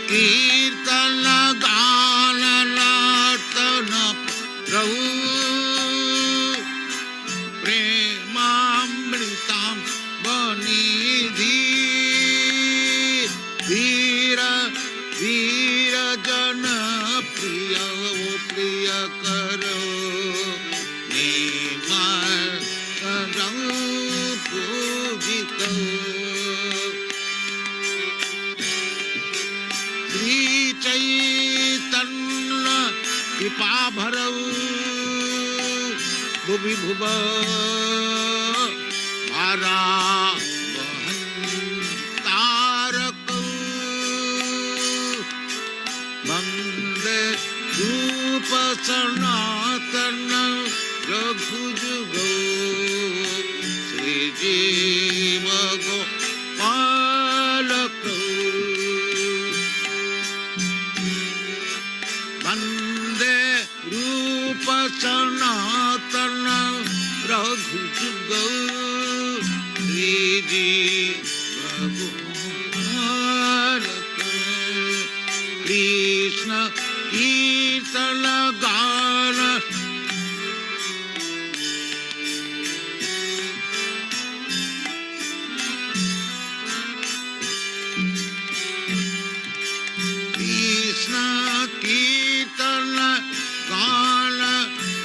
कीर्तन गान नर्तन प्रभु प्रेमामृतां बनिधि वीर वीर जन प्रिय प्रिय करो पूजित श्री चैतन्य कृपा भरौ भुवि भुव भारा तारक वंदे रूप सनातन रघुजुगो श्री जीव गोपालक वंदे रूप सनातन रघुजुगो श्री जीव गोपालक कृष्ण कीर्तन गान कीर्तन गान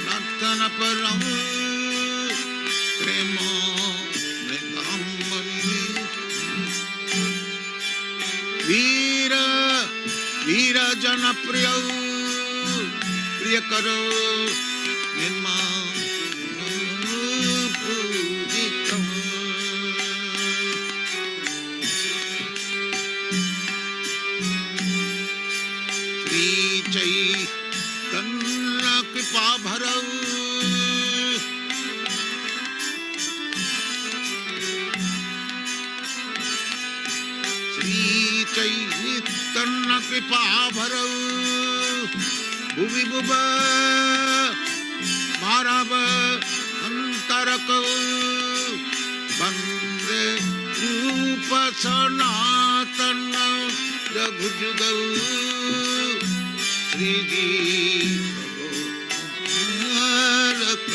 नर्तन परम प्रेम वीर वीर जन प्रिय प्रिय करो पूजित चैतन्य कृपा भरौ श्री चैतन्य कृपा भरौ भुवि भुव मारव अंतरक वंदे रूप सनातन रघुजुगौ श्री जीव गोपालक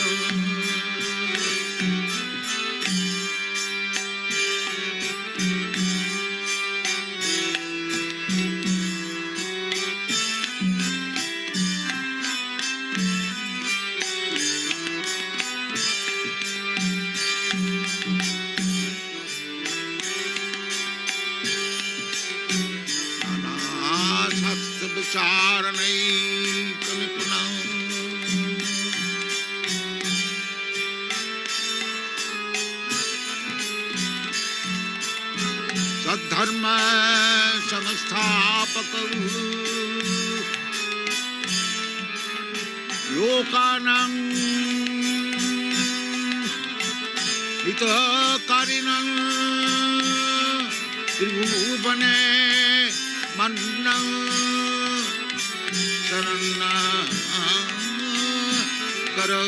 विचारणैक निपुणं सद्धर्म संस्थापकौ लोकानां हितकारिणं त्रिभुवने मन्नं शरण करो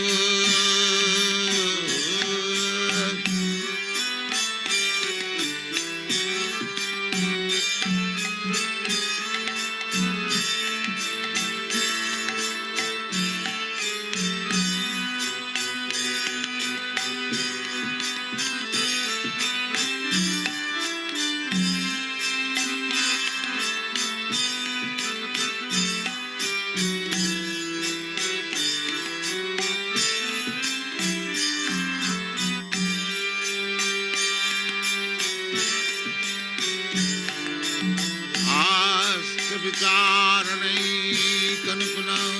विचारणैक निपुणं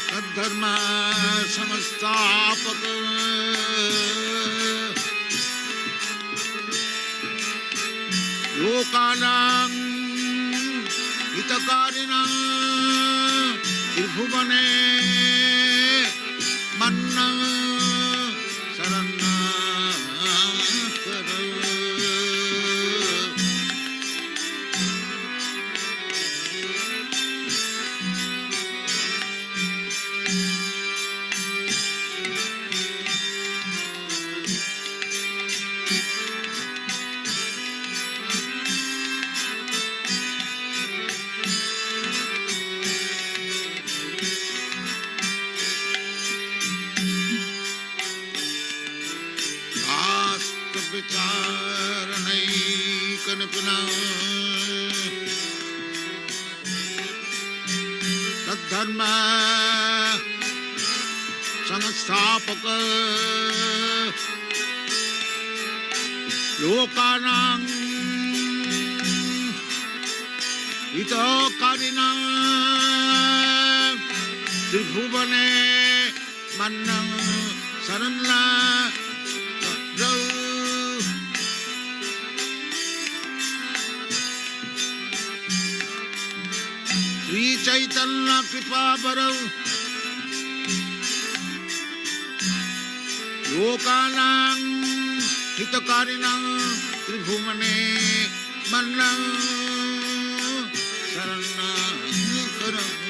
सद्धर्म संस्थापक लोकानां हितकारिणं त्रिभुवने मन्नं शरण Tadharma Samastapaka Lokanang Hitokarinang Tribhuvane Mannang Saranla Sri Chaitanya Kripa Bharav Lokanang Hitakarinang Tribhumane Mannang Sarana Karam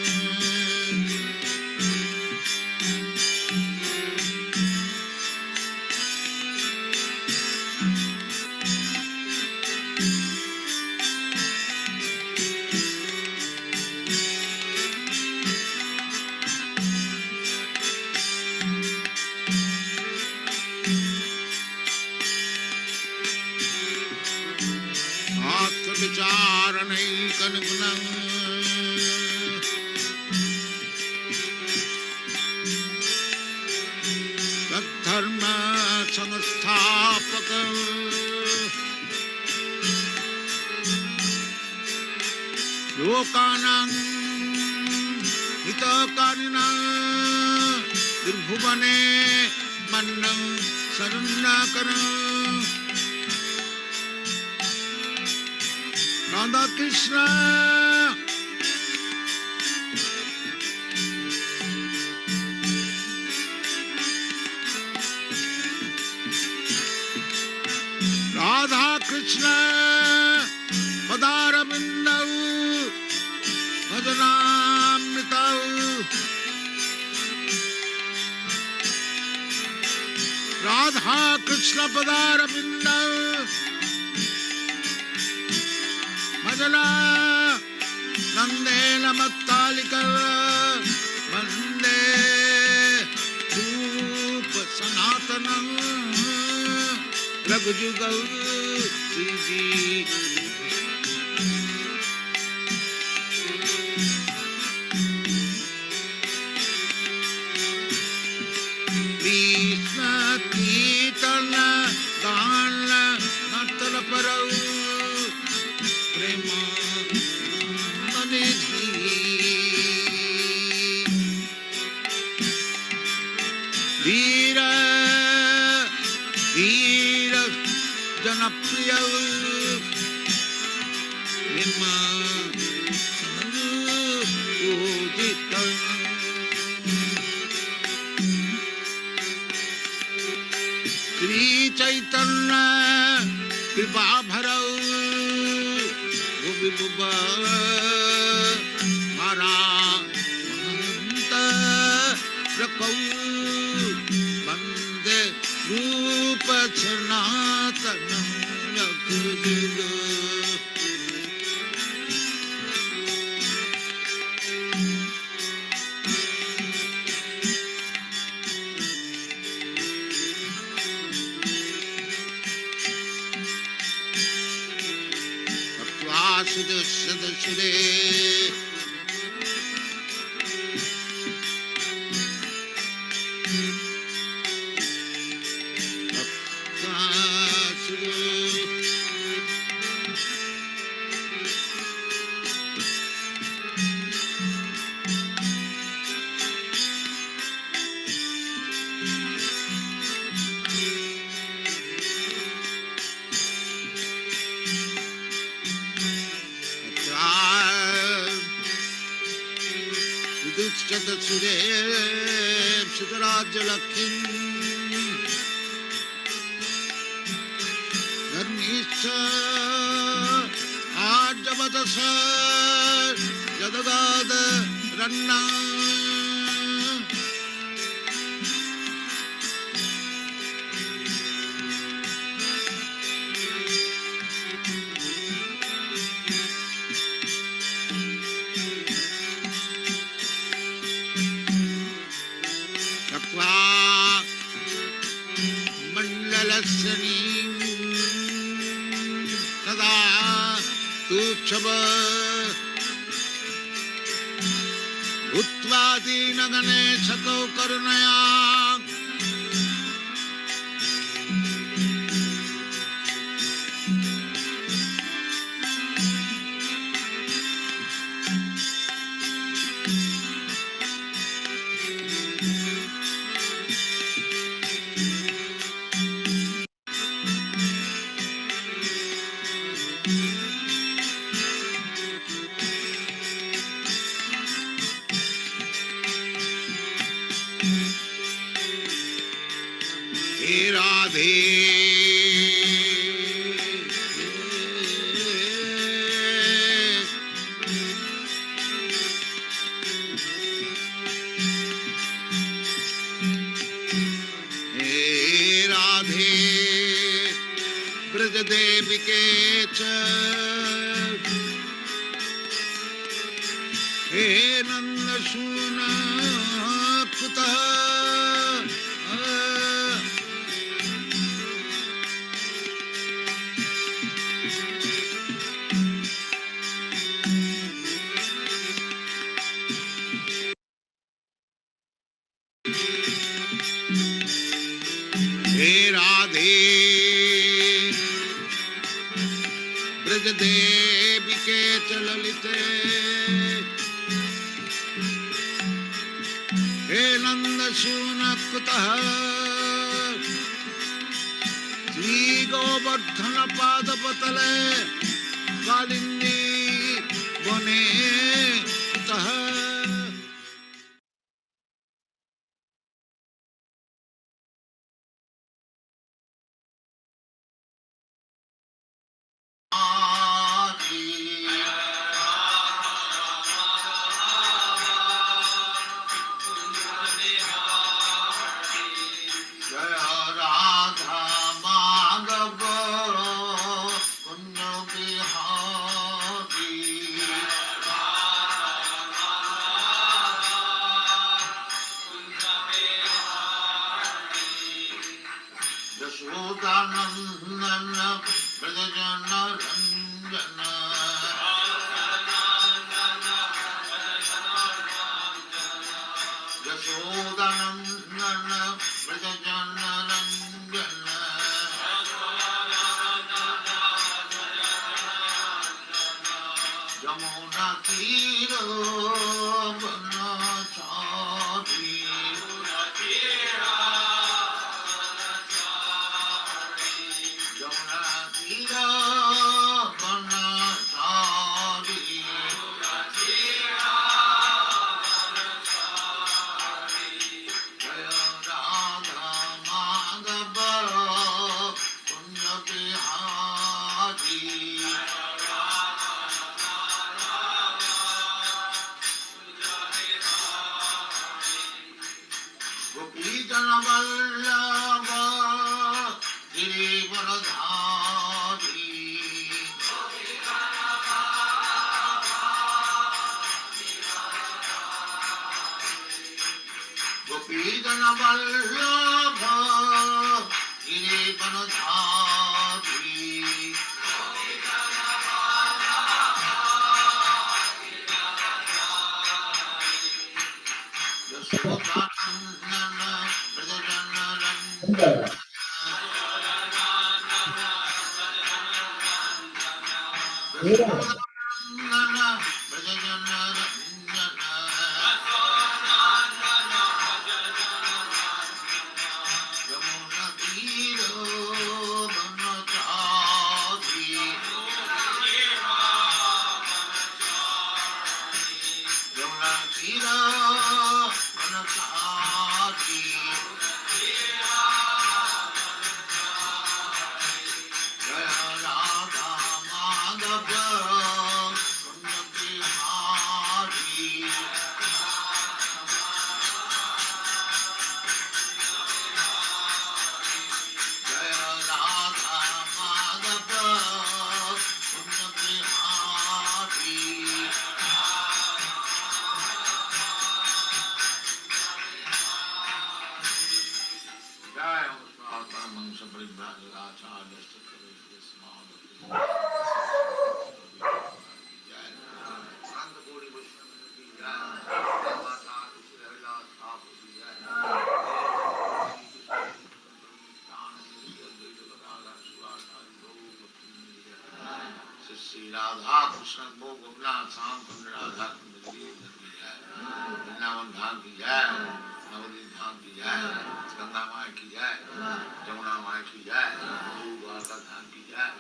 Vicharanaikangunang Tadharma Samastapaka Lokanang Hitakarinang Tribhuvane Mannang Saranakaram Radha Krishna Radha Krishna Padaravindav Bhajanamritav Radha Krishna Padaravindav Bhajana Nandena Mattalika Vande Rupa Sanatanam Raghujugal Sriji Krishna Kirtana Gana Natala Parau Prema Manidhi Veera Veera Janapriya Nirma Udita Sri Chaitanya Kripa Bharav Govinda Mara Mahanta Rakau Bande Rupa Chanatanam Yakudiga Sudasudasure Sudev Sudarajalakin Dharnisha Ajavadasa Jadagada Ranna Mandalasani Sada Vrishabha उत्वादीनगणे शतौ करुणया हे राधे हे राधे ब्रज देविके च हे नंद सूना कुतः हे राधे ब्रज देविके च ललिते हे नंद सूना कुतः श्री गोवर्धन पादपतले कालिंदी वने कुतः यशोदानंदन ब्रजजन रंजन यशोदानंदन ब्रजजन रंजन यमुना तीर बनचारी गोपीजन वल्लभ गिरिवनधारी यशोदानंदन ब्रजजन रंजन यशोदानंदन ब्रजजन रंजन यमुना तीर बनचारी यमुना तीर बनचारी Radha Krishna Ko Govinda Sam Kund Radha Kund Giri Giri Jai Vrindavan Dham Ki Jai Navadvip Dham Ki Jai Ganga Mai Ki Jai Jamuna Mai Ki Jai Guru Dwarka Dham Ki Jai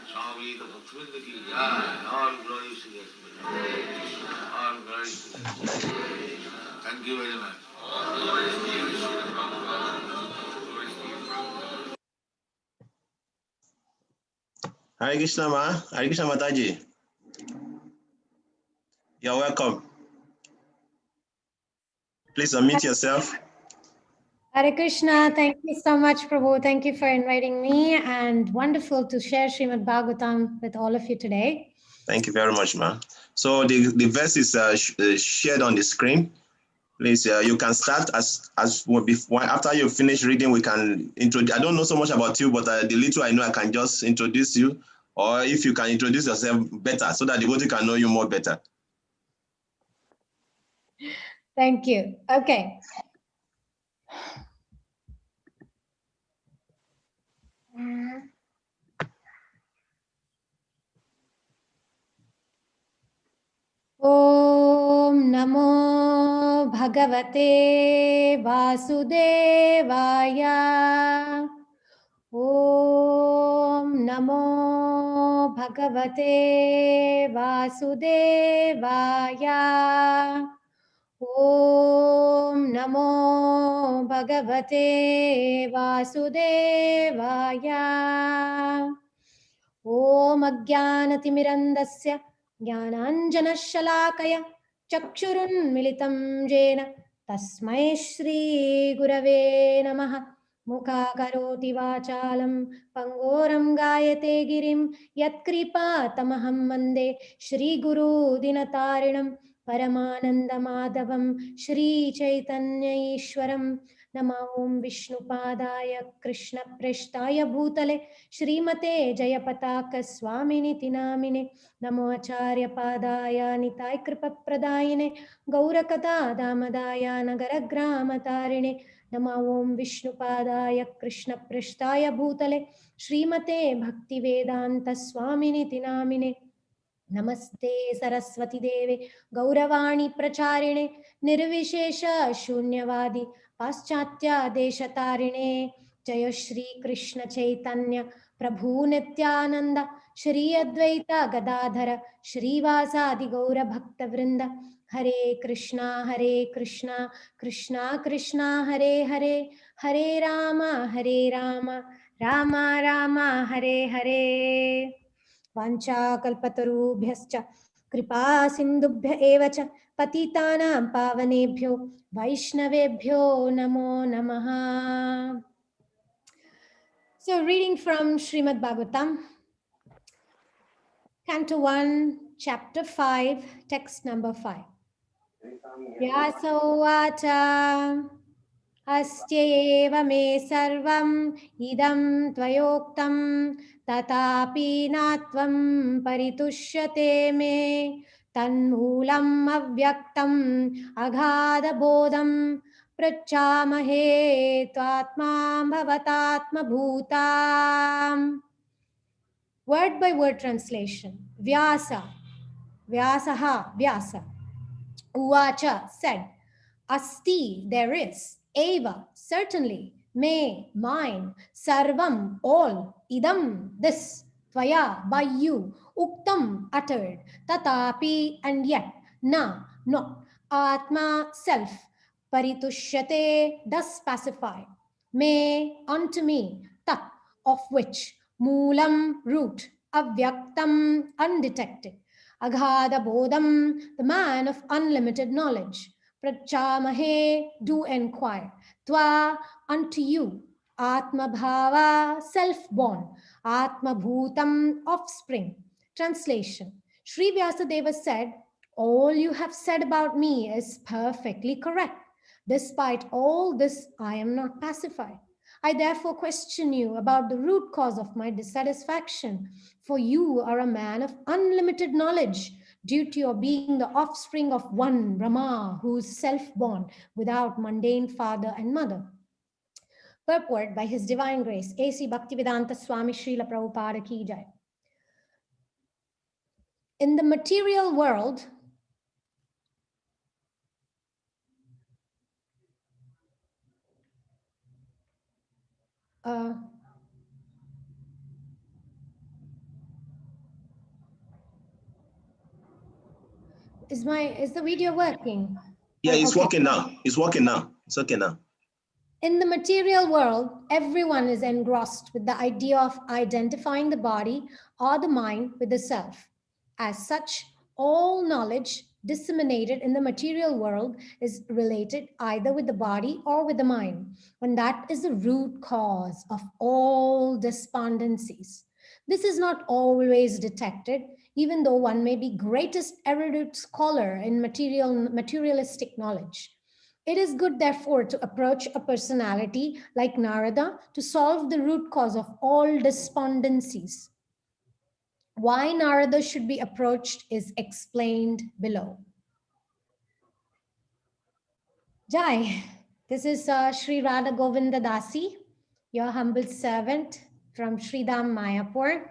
Swami Bhaktivinoda Ki Jai. All glory to the all glory to the Thank you very much. Hare Krishna Ma, Hare Krishna Mataji. You're welcome. Please unmute yourself. Hare Krishna, thank you so much, Prabhu. Thank you for inviting me, and wonderful to share Srimad Bhagavatam with all of you today. Thank you very much, Ma. So the verse is shared on the screen. Please, you can start as before. After you finish reading, we can introduce. I don't know so much about you, but the little I know, I can just introduce you. Or if you can introduce yourself better, so that the devotee can know you more better. Thank you. Okay. Om Namo Bhagavate Vasudevaya. Om Namo Bhagavate Vasudevaya. Om Namo Bhagavate Vasudevaya. Om Ajnanatimirandasya Jnananjanashalakaya Chakshurunmilitam Jena Tasmai Shri Gurave Namaha. Mukhakaroti vachalam pangoram gayate girim yatkripa tamaham vande Shri Guru dinatarinam Paramananda Madhavam Shri Chaitanya Ishwaram. Nama Om Vishnupadaya Krishna Preshtaya Bhutale Shrimate Jayapataka Swamini Tinamine. Namo Acharya Padaya Nitai Kripa Pradayine Gaurakata Damadaya Nagaragrama Tarine. Nama Om Vishnupadaya Krishna Preshtaya Bhutale Shrimate Bhaktivedanta Swamini Tinamine. Namaste Saraswati Deve Gauravani Pracharine Nirvishesha Shunyavadi Paschatya Deshatarine. Jaya Shri Krishna Chaitanya Prabhu Nityananda Shri Advaita Gadadhara Shri Vasadi Gaura Bhakta Vrinda. Hare Krishna Krishna Krishna Hare Hare Hare Rama Rama Rama Hare Hare. Vancha kalpatarubhyascha kripa sindubhya eva cha patitanam pavanebhyo vaishnavebhyo namo namaha. So reading from Srimad Bhagavatam, Canto 1, Chapter 5, text number 5. Vyasauvacha Astyeva me sarvam idam tvayoktam tatapi natvam paritushyate me tanmulam avyaktam aghada bodham prachamahe tvatma bhavatatma bhutam. Word by word translation. Vyasa, Vyasa. Uvacha said, Asti, there is, Eva, certainly, me, mine, Sarvam, all, Idam, this, Tvaya, by you, Uktam, uttered, Tatapi, and yet, Na, not, Atma, self, Paritushyate, thus pacify, Me, unto me, Tat, of which, Moolam, root, Avyaktam, undetected, Aghada bodham, the man of unlimited knowledge. Prachamahe, do enquire. Tva, unto you. Atma bhava, self-born. Atma bhutam, offspring. Translation. Sri Vyasadeva said, all you have said about me is perfectly correct. Despite all this, I am not pacified. I therefore question you about the root cause of my dissatisfaction, for you are a man of unlimited knowledge due to your being the offspring of one Brahma who is self-born without mundane father and mother. Purport by His Divine Grace, A.C. Bhaktivedanta Swami Srila Prabhupada Ki Jai. In the material world, is the video working? Yeah, it's Okay. working now. It's working now. It's okay now. In the material world, everyone is engrossed with the idea of identifying the body or the mind with the self. As such, all knowledge disseminated in the material world is related either with the body or with the mind, and that is the root cause of all despondencies. This is not always detected, even though one may be greatest erudite scholar in materialistic knowledge. It is good, therefore, to approach a personality like Narada to solve the root cause of all despondencies. Why Narada should be approached is explained below. Jai, this is Sri Radha Govinda Dasi, your humble servant from Sridham Mayapur.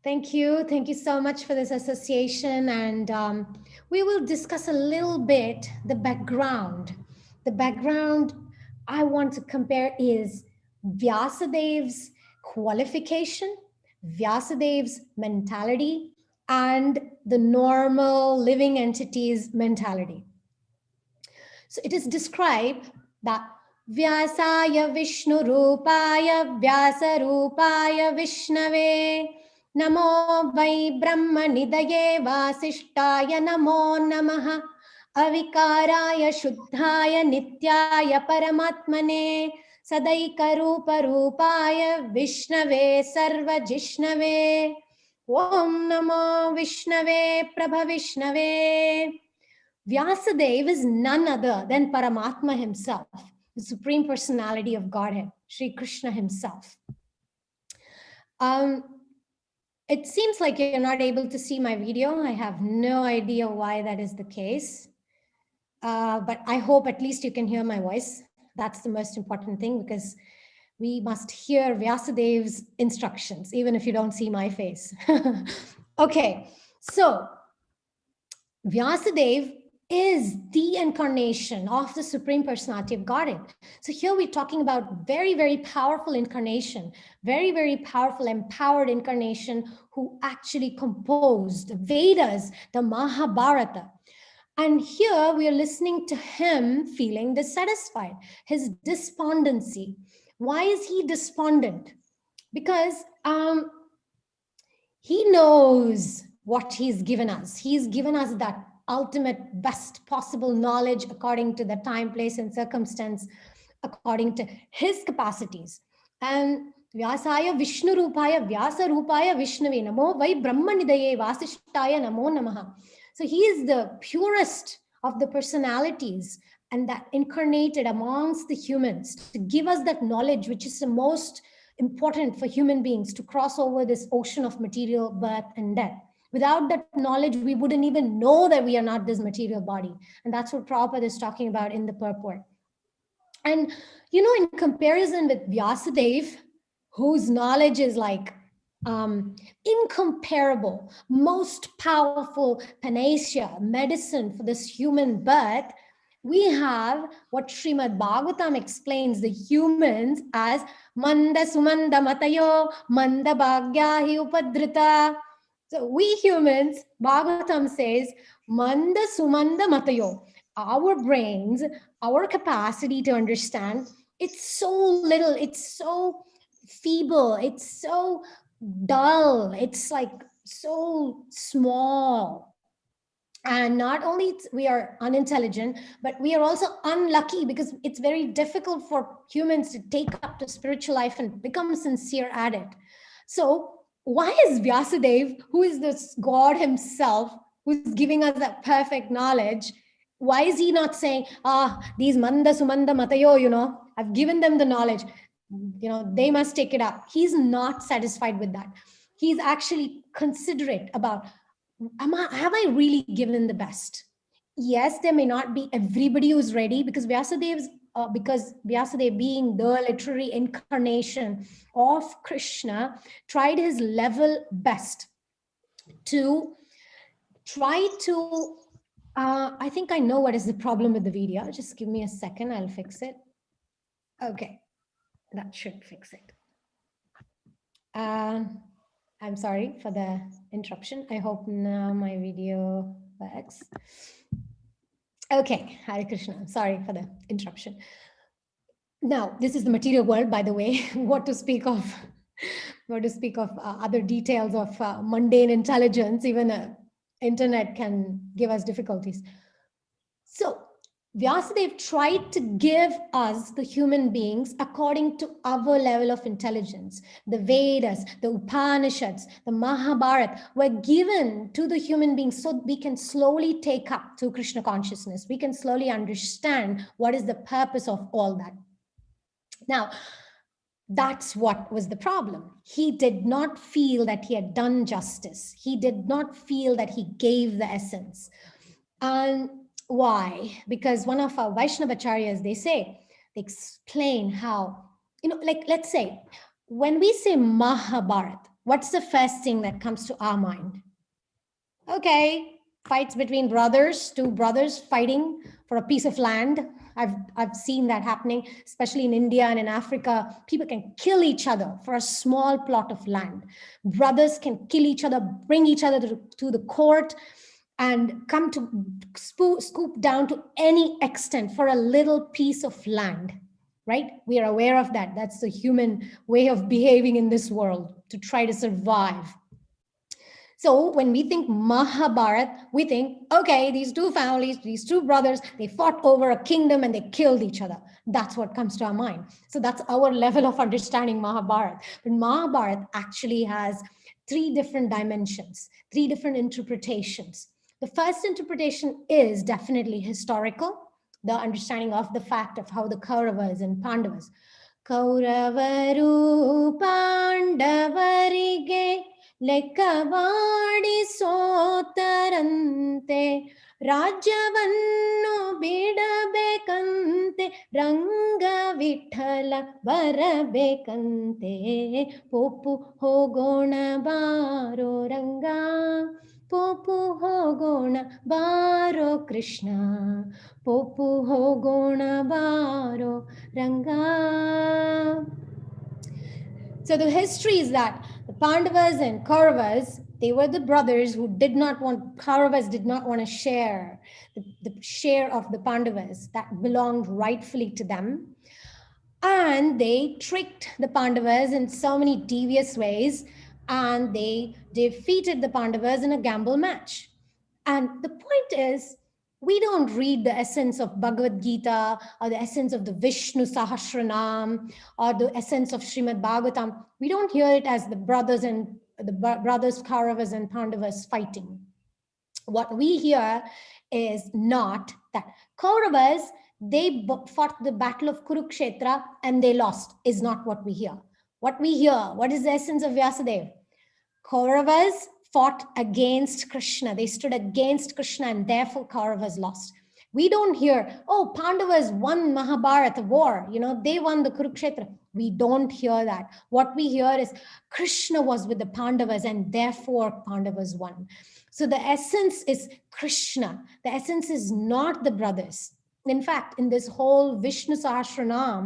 Thank you. Thank you so much for this association. And we will discuss a little bit the background. The background I want to compare is Vyasadev's qualification, Vyasadev's mentality, and the normal living entity's mentality. So it is described that Vyasaya Vishnu Rupaya Vyasa Rupaya Vishnave Namo Vai Brahma Nidaye Vasishtaya Namo Namaha Avikaraya Shuddhaya Nityaya Paramatmane Sadaika Rupa Rupaya Vishnave Sarva Jishnave Om Namo Vishnave Prabha Vishnave. Vyasadeva is none other than Paramatma himself, the Supreme Personality of Godhead, Sri Krishna himself. It seems like you're not able to see my video. I have no idea why that is the case. But I hope at least you can hear my voice. That's the most important thing, because we must hear Vyasadev's instructions, even if you don't see my face. Okay, so Vyasadeva is the incarnation of the Supreme Personality of Godhead. So here we're talking about very, very powerful incarnation, very, very powerful, empowered incarnation who actually composed the Vedas, the Mahabharata. And here we are listening to him feeling dissatisfied, his despondency. Why is he despondent? Because he knows what he's given us. He's given us that ultimate best possible knowledge according to the time, place, and circumstance, according to his capacities. And Vyasaya Vishnu Rupaya Vyasa Rupaya Vishnave Namo Vai Brahmanidaye Vasishtaya Namo Namaha. So he is the purest of the personalities and that incarnated amongst the humans to give us that knowledge, which is the most important for human beings to cross over this ocean of material birth and death. Without that knowledge, we wouldn't even know that we are not this material body. And that's what Prabhupada is talking about in the purport. And, you know, in comparison with Vyasadeva, whose knowledge is like incomparable, most powerful panacea, medicine for this human birth, we have what Srimad Bhagavatam explains the humans as Manda Sumanda Matayo, Manda Bhagyahi Upadrita. So we humans, Bhagavatam says, Manda Sumanda Matayo. Our brains, our capacity to understand, it's so little, it's so feeble, it's so dull, it's like so small. And not only we are unintelligent, but we are also unlucky because it's very difficult for humans to take up the spiritual life and become sincere at it. So why is Vyasadeva, who is this God himself, who's giving us that perfect knowledge, why is he not saying, these Manda Sumanda Matayo, you know, I've given them the knowledge, you know, they must take it up. He's not satisfied with that. He's actually considerate about, have I really given the best? Yes, there may not be everybody who's ready, because Vyasadeva being the literary incarnation of Krishna tried his level best to try to, I think I know what is the problem with the video. Just give me a second, I'll fix it. Okay, that should fix it. I'm sorry for the interruption. I hope now my video works. Okay, Hare Krishna. I'm sorry for the interruption. Now, this is the material world, by the way. What to speak of other details of mundane intelligence, even internet can give us difficulties. So Vyasadeva tried to give us, the human beings, according to our level of intelligence. The Vedas, the Upanishads, the Mahabharata were given to the human beings so we can slowly take up to Krishna consciousness. We can slowly understand what is the purpose of all that. Now, that's what was the problem. He did not feel that he had done justice. He did not feel that he gave the essence. And why? Because one of our Vaishnavacharyas, they explain how, like, let's say, when we say Mahabharata, what's the first thing that comes to our mind? Okay, fights between brothers, two brothers fighting for a piece of land. I've seen that happening, especially in India and in Africa. People can kill each other for a small plot of land. Brothers can kill each other, bring each other to the court, and come to scoop down to any extent for a little piece of land, right? We are aware of that. That's the human way of behaving in this world, to try to survive. So when we think Mahabharata, we think, okay, these two families, these two brothers, they fought over a kingdom and they killed each other. That's what comes to our mind. So that's our level of understanding Mahabharata. But Mahabharata actually has 3 different dimensions, 3 different interpretations. The first interpretation is definitely historical, the understanding of the fact of how the Kauravas and Pandavas. Kauravaru Pandavarige ಲೆಕ್ಕವಾಡಿ ಸೋತರಂತೆ ರಾಜ್ಯವನ್ನು ಬಿಡಬೇಕಂತೆ ರಂಗ Vittala ಬರಬೇಕಂತೆ pope ಹೋಗೋಣ ಬಾರೋ ರಂಗ pope ಹೋಗೋಣ ಬಾರೋ Krishna pope ಹೋಗೋಣ ಬಾರೋ ರಂಗ. So the history is that the Pandavas and Kauravas, they were the brothers who Kauravas did not want to share the share of the Pandavas that belonged rightfully to them. And they tricked the Pandavas in so many devious ways, and they defeated the Pandavas in a gamble match. And the point is, we don't read the essence of Bhagavad Gita or the essence of the Vishnu Sahasranam or the essence of Srimad Bhagavatam. We don't hear it as the brothers Kauravas and Pandavas fighting. What we hear is not that Kauravas, they fought the battle of Kurukshetra and they lost, is not what we hear. What we hear, what is the essence of Vyasadeva? Kauravas fought against Krishna. They stood against Krishna and therefore Kauravas lost. We don't hear, oh, Pandavas won Mahabharata war. They won the Kurukshetra. We don't hear that. What we hear is Krishna was with the Pandavas and therefore Pandavas won. So the essence is Krishna. The essence is not the brothers. In fact, in this whole Vishnu Sahasranam,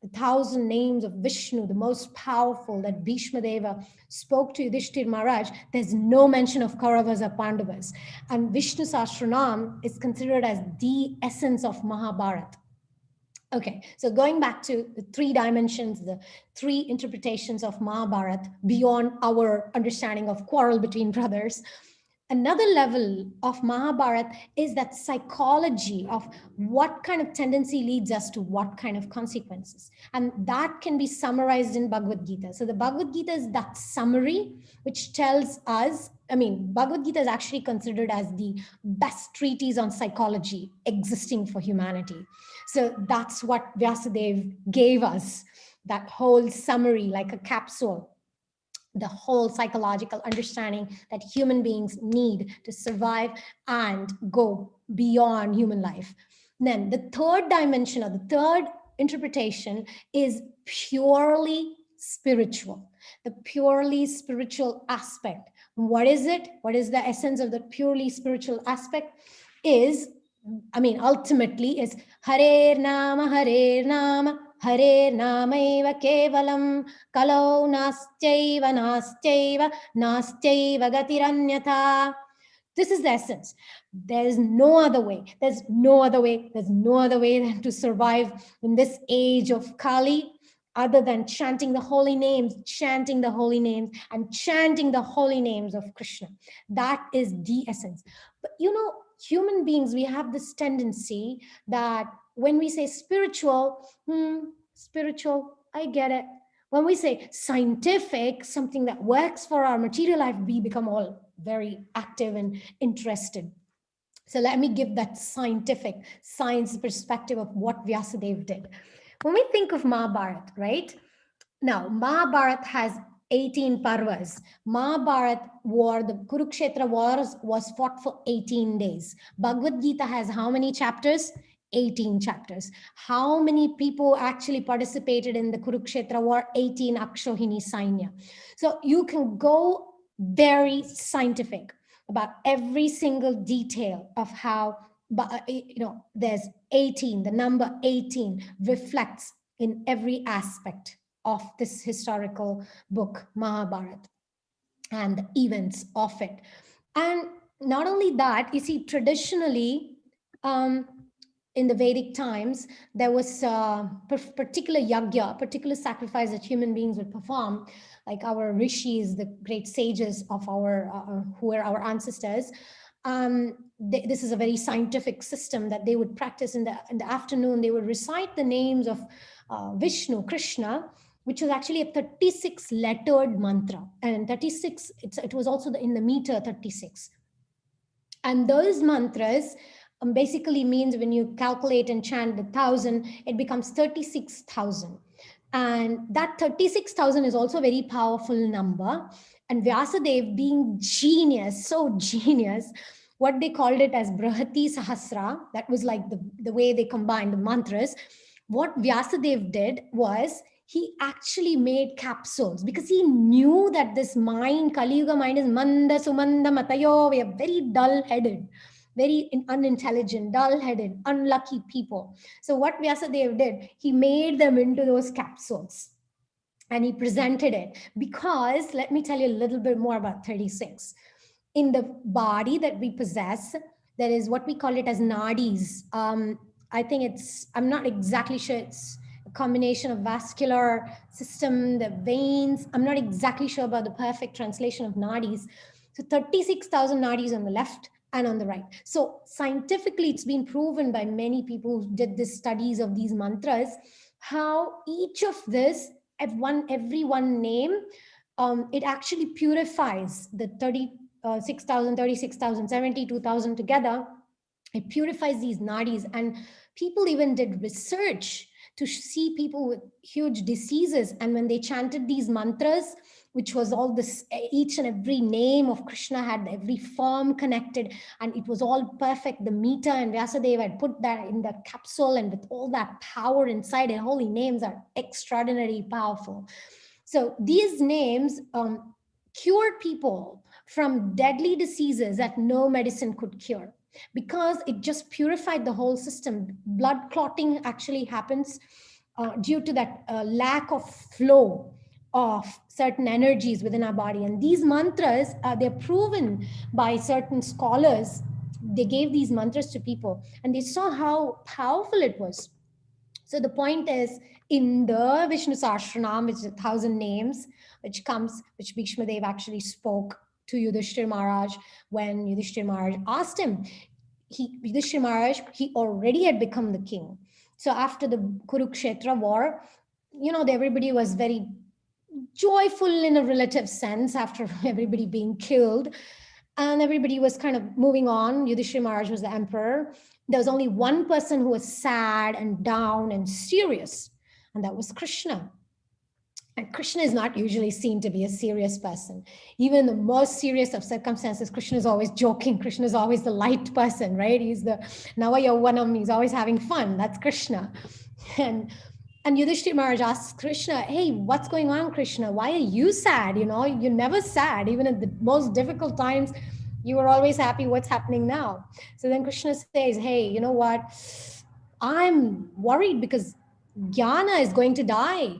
the 1,000 names of Vishnu, the most powerful that Bhishma Deva spoke to Yudhishthir Maharaj, there's no mention of Kauravas or Pandavas. And Vishnu Sahasranam is considered as the essence of Mahabharata. Okay, so going back to the 3 dimensions, the 3 interpretations of Mahabharata beyond our understanding of quarrel between brothers. Another level of Mahabharata is that psychology of what kind of tendency leads us to what kind of consequences. And that can be summarized in Bhagavad Gita. So the Bhagavad Gita is that summary which tells us, Bhagavad Gita is actually considered as the best treatise on psychology existing for humanity. So that's what Vyasadeva gave us, that whole summary, like a capsule. The whole psychological understanding that human beings need to survive and go beyond human life. Then the 3rd dimension or the 3rd interpretation is purely spiritual, the purely spiritual aspect, What is it? What is the essence of the purely spiritual aspect? Is, I mean, ultimately is Hare Nama, Hare Nama, Hare Namaiva Kevalam, Kalau Nastyaiva, Nastyaiva, Nastyaiva Gatiranyatha. This is the essence. There's no other way. There's no other way. There's no other way than to survive in this age of Kali, other than chanting the holy names, chanting the holy names, and chanting the holy names of Krishna. That is the essence. But you know, human beings, we have this tendency that when we say spiritual, spiritual, I get it. When we say scientific, something that works for our material life, we become all very active and interested. So let me give that scientific, science perspective of what Vyasadeva did. When we think of Mahabharata, right? Now, Mahabharata has 18 parvas. Mahabharata war, the Kurukshetra wars was fought for 18 days. Bhagavad Gita has how many chapters? 18 chapters. How many people actually participated in the Kurukshetra war? 18 Akshohini Sainya. So you can go very scientific about every single detail of how, there's 18, the number 18 reflects in every aspect of this historical book, Mahabharata, and the events of it. And not only that, you see, traditionally, in the Vedic times, there was a particular yagya, particular sacrifice that human beings would perform, like our rishis, the great sages of our, who were our ancestors. This is a very scientific system that they would practice in the afternoon. They would recite the names of Vishnu, Krishna, which was actually a 36 lettered mantra. And 36, it was also in the meter 36. And those mantras basically means when you calculate and chant the 1,000, it becomes 36,000. And that 36,000 is also a very powerful number. And Vyasadeva, being genius, so genius, what they called it as Brahati Sahasra, that was like the way they combined the mantras. What Vyasadeva did was he actually made capsules because he knew that this mind, Kali Yuga mind, is manda sumanda matayo. We are very dull-headed, very unintelligent, dull-headed, unlucky people. So what Vyasadeva did, he made them into those capsules and he presented it because, let me tell you a little bit more about 36. In the body that we possess, there is what we call it as nadis. I think I'm not exactly sure, it's a combination of vascular system, the veins. I'm not exactly sure about the perfect translation of nadis. So 36,000 nadis on the left and on the right. So scientifically, it's been proven by many people who did these studies of these mantras, how each of this, every one name, it actually purifies the 36,000, 72,000 together. It purifies these nadis. And people even did research to see people with huge diseases. And when they chanted these mantras, which was all this, each and every name of Krishna had every form connected, and it was all perfect, the meter, and Vyasadeva had put that in that capsule, and with all that power inside it, holy names are extraordinarily powerful. So these names cured people from deadly diseases that no medicine could cure, because it just purified the whole system. Blood clotting actually happens due to that lack of flow of certain energies within our body. And these mantras, they're proven by certain scholars. They gave these mantras to people and they saw how powerful it was. So the point is, in the Vishnu Sahasranam, which is 1,000 names, which Bhishma Dev actually spoke to Yudhishthira Maharaj when Yudhishthira Maharaj asked him. Yudhishthira Maharaj, he already had become the king. So after the Kurukshetra war, everybody was very joyful in a relative sense after everybody being killed. And everybody was kind of moving on. Yudhishthira Maharaj was the emperor. There was only one person who was sad and down and serious, and that was Krishna. And Krishna is not usually seen to be a serious person. Even in the most serious of circumstances, Krishna is always joking. Krishna is always the light person, right? He's the Nava Yauvanam. He's always having fun. That's Krishna. And And Yudhishthira Maharaj asks Krishna, hey, what's going on, Krishna? Why are you sad? You know, you're never sad. Even at the most difficult times, you were always happy. What's happening now? So then Krishna says, hey, you know what? I'm worried because Jnana is going to die.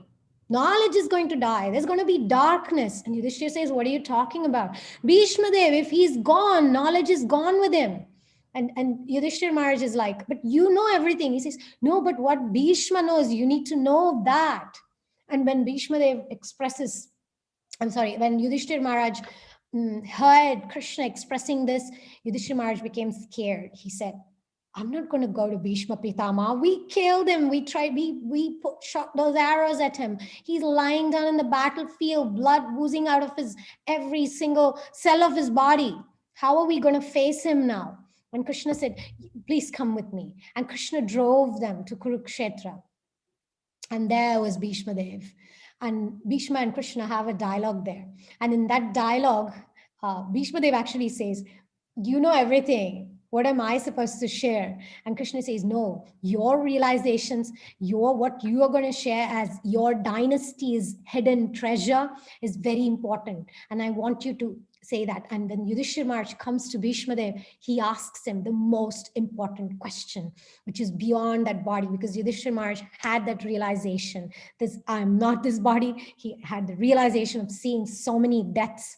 Knowledge is going to die. There's going to be darkness. And Yudhishthira says, what are you talking about? Bhishma Dev, if he's gone, knowledge is gone with him. And Yudhishthira Maharaj is like, but you know everything. He says, no, but what Bhishma knows, you need to know that. And when Bhishma Dev expresses, when Yudhishthira Maharaj heard Krishna expressing this, Yudhishthira Maharaj became scared. He said, I'm not going to go to Bhishma Pitama. We killed him. We shot those arrows at him. He's lying down in the battlefield, blood oozing out of his every single cell of his body. How are we going to face him now? And Krishna said, please come with me. And Krishna drove them to Kurukshetra. And there was Bhishma Dev. And Bhishma and Krishna have a dialogue there. And in that dialogue, Bhishma Dev actually says, you know everything. What am I supposed to share? And Krishna says, no, your realizations, what you are going to share as your dynasty's hidden treasure is very important. And I want you to say that. And when Yudhishthira Maharaj comes to Bhishma Dev, he asks him the most important question, which is beyond that body, because Yudhishthira Maharaj had that realization, this I'm not this body. He had the realization of seeing so many deaths.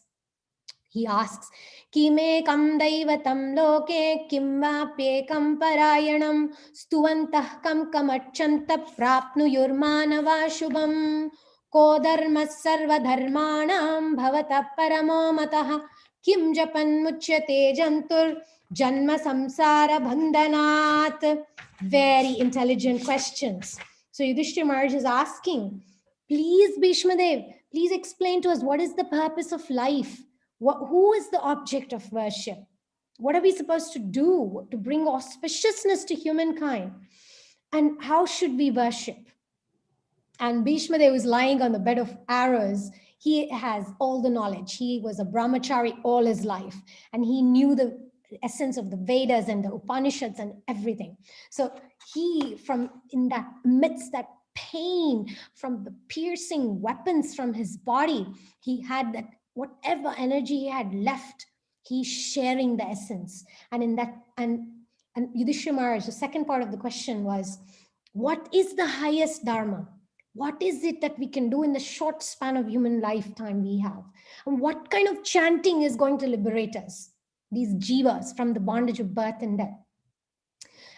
He asks, Kimekam daivatam loke kimmapyekam parayanam stuvantah kam kamachanta prapnuyurmanava shubham ko dharma sarva dharmanam bhavata paramo matah kim japan muchyate jantur janma samsara bandhanat. Very intelligent questions. So Yudhishthira Maharaj is asking, please Bhishma Dev, please explain to us what is the purpose of life? Who is the object of worship? What are we supposed to do to bring auspiciousness to humankind? And how should we worship? And Bhishma Dev was lying on the bed of arrows. He has all the knowledge. He was a brahmachari all his life. And he knew the essence of the Vedas and the Upanishads and everything. So he, in that midst, that pain from the piercing weapons from his body, he had that whatever energy he had left, he's sharing the essence. And in that, and Yudhishthira Maharaj, the second part of the question was, what is the highest dharma? What is it that we can do in the short span of human lifetime we have? And what kind of chanting is going to liberate us, these jivas, from the bondage of birth and death?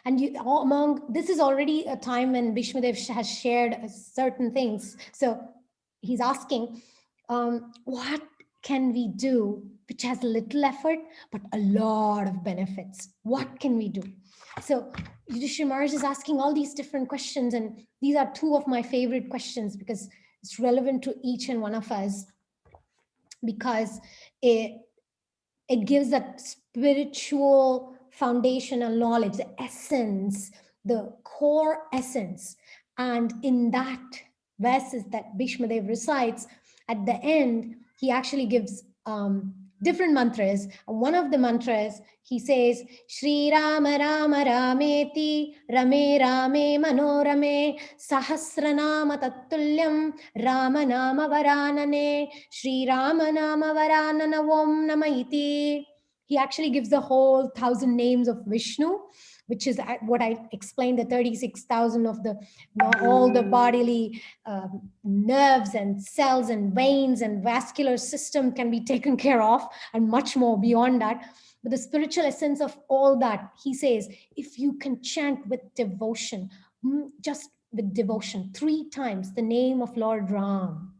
And this is already a time when Bhishma Dev has shared certain things. So he's asking, what can we do which has little effort but a lot of benefits? What can we do? So Yudhishthira Maharaj is asking all these different questions, and these are two of my favorite questions because it's relevant to each and one of us, because it gives that spiritual foundational knowledge, the essence, the core essence. And in that verses that Bhishma Dev recites, at the end, he actually gives different mantras. And one of the mantras, he says, Shri Rama Rama Rameti Rame Rame Manorame Sahasranama Tattulyam Rama Nama Varanane Shri Rama Nama Varanana Om Namaiti. He actually gives the whole 1,000 names of Vishnu, which is what I explained, the 36,000 of all the bodily nerves and cells and veins and vascular system can be taken care of, and much more beyond that. But the spiritual essence of all that, he says, if you can chant with devotion, just with devotion 3 times the name of Lord Ram,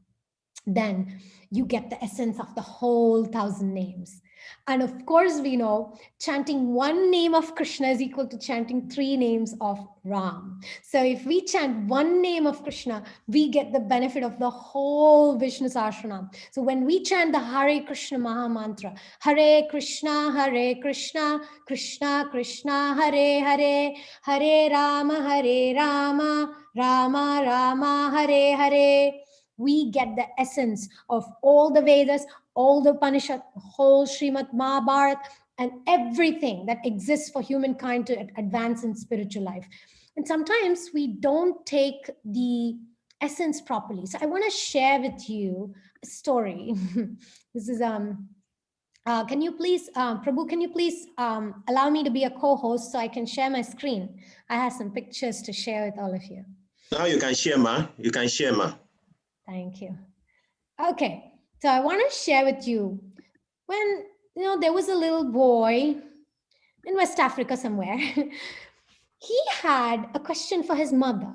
then you get the essence of the whole 1,000 names. And of course, we know chanting 1 name of Krishna is equal to chanting 3 names of Ram. So if we chant 1 name of Krishna, we get the benefit of the whole Vishnu Sahasranam. So when we chant the Hare Krishna Maha Mantra, Hare Krishna, Krishna Krishna, Hare Hare, Hare Rama, Rama Rama, Hare Hare, we get the essence of all the Vedas, all the Upanishad, the whole Srimad Mahabharata, and everything that exists for humankind to advance in spiritual life. And sometimes we don't take the essence properly. So I want to share with you a story. This is can you please, Prabhu, can you please allow me to be a co-host so I can share my screen? I have some pictures to share with all of you. Now you can share, ma. You can share, ma. Thank you. Okay, so I want to share with you when, there was a little boy in West Africa somewhere. He had a question for his mother.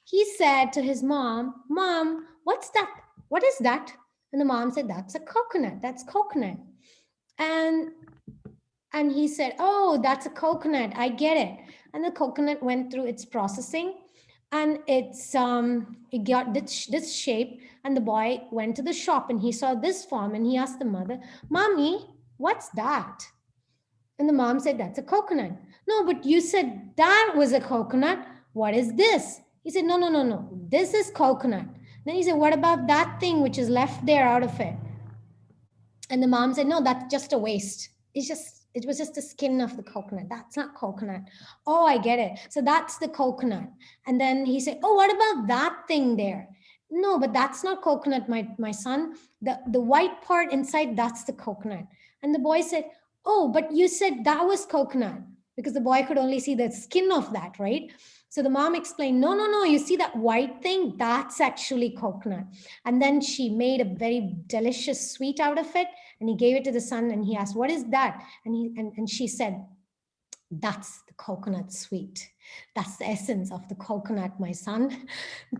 He said to his mom, "Mom, what's that? What is that?" And the mom said, "That's a coconut. That's coconut." And he said, "Oh, that's a coconut. I get it." And the coconut went through its processing, and it got this shape. And the boy went to the shop and he saw this form, and he asked the mother, "Mommy, what's that?" And the mom said, "That's a coconut." "No, but you said that was a coconut. What is this?" He said, "No, no, no, no. This is coconut." Then he said, "What about that thing which is left there out of it?" And the mom said, "No, that's just a waste. It was just the skin of the coconut. That's not coconut." "Oh, I get it. So that's the coconut." And then he said, "Oh, what about that thing there?" "No, but that's not coconut, my son. The white part inside, that's the coconut." And the boy said, "Oh, but you said that was coconut," because the boy could only see the skin of that, right? So the mom explained, "No, no, no. You see that white thing? That's actually coconut." And then she made a very delicious sweet out of it, and he gave it to the son, and he asked, "What is that?" And she said, "That's the coconut sweet. That's the essence of the coconut, my son."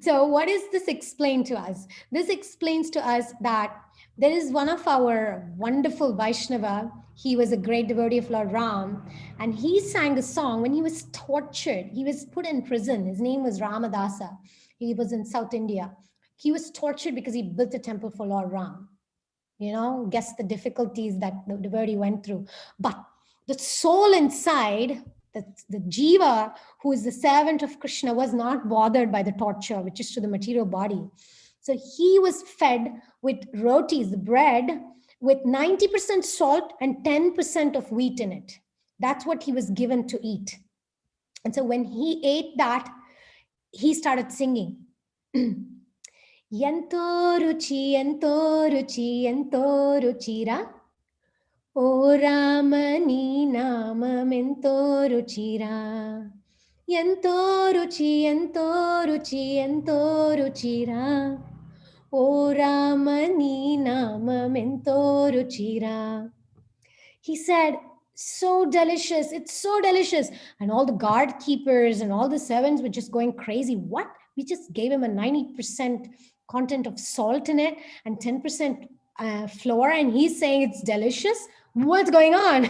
So what does this explain to us? This explains to us that there is one of our wonderful Vaishnava. He was a great devotee of Lord Ram, and he sang a song when he was tortured. He was put in prison. His name was Ramadasa. He was in South India. He was tortured because he built a temple for Lord Ram. Guess the difficulties that the devotee went through. But the soul inside, the jiva, who is the servant of Krishna, was not bothered by the torture, which is to the material body. So he was fed with rotis, the bread, with 90% salt and 10% of wheat in it. That's what he was given to eat. And so when he ate that, he started singing. Yanto ruchi, yanto ruchi, yanto ruchira. O Ramani namam ento ruchira. Yanto ruchi, yanto ruchi, yanto ruchira. O Ramani namam ento ruchira. He said, "So delicious. It's so delicious." And all the guard keepers and all the servants were just going crazy. What? We just gave him a 90% content of salt in it and 10% flour, and he's saying it's delicious. What's going on?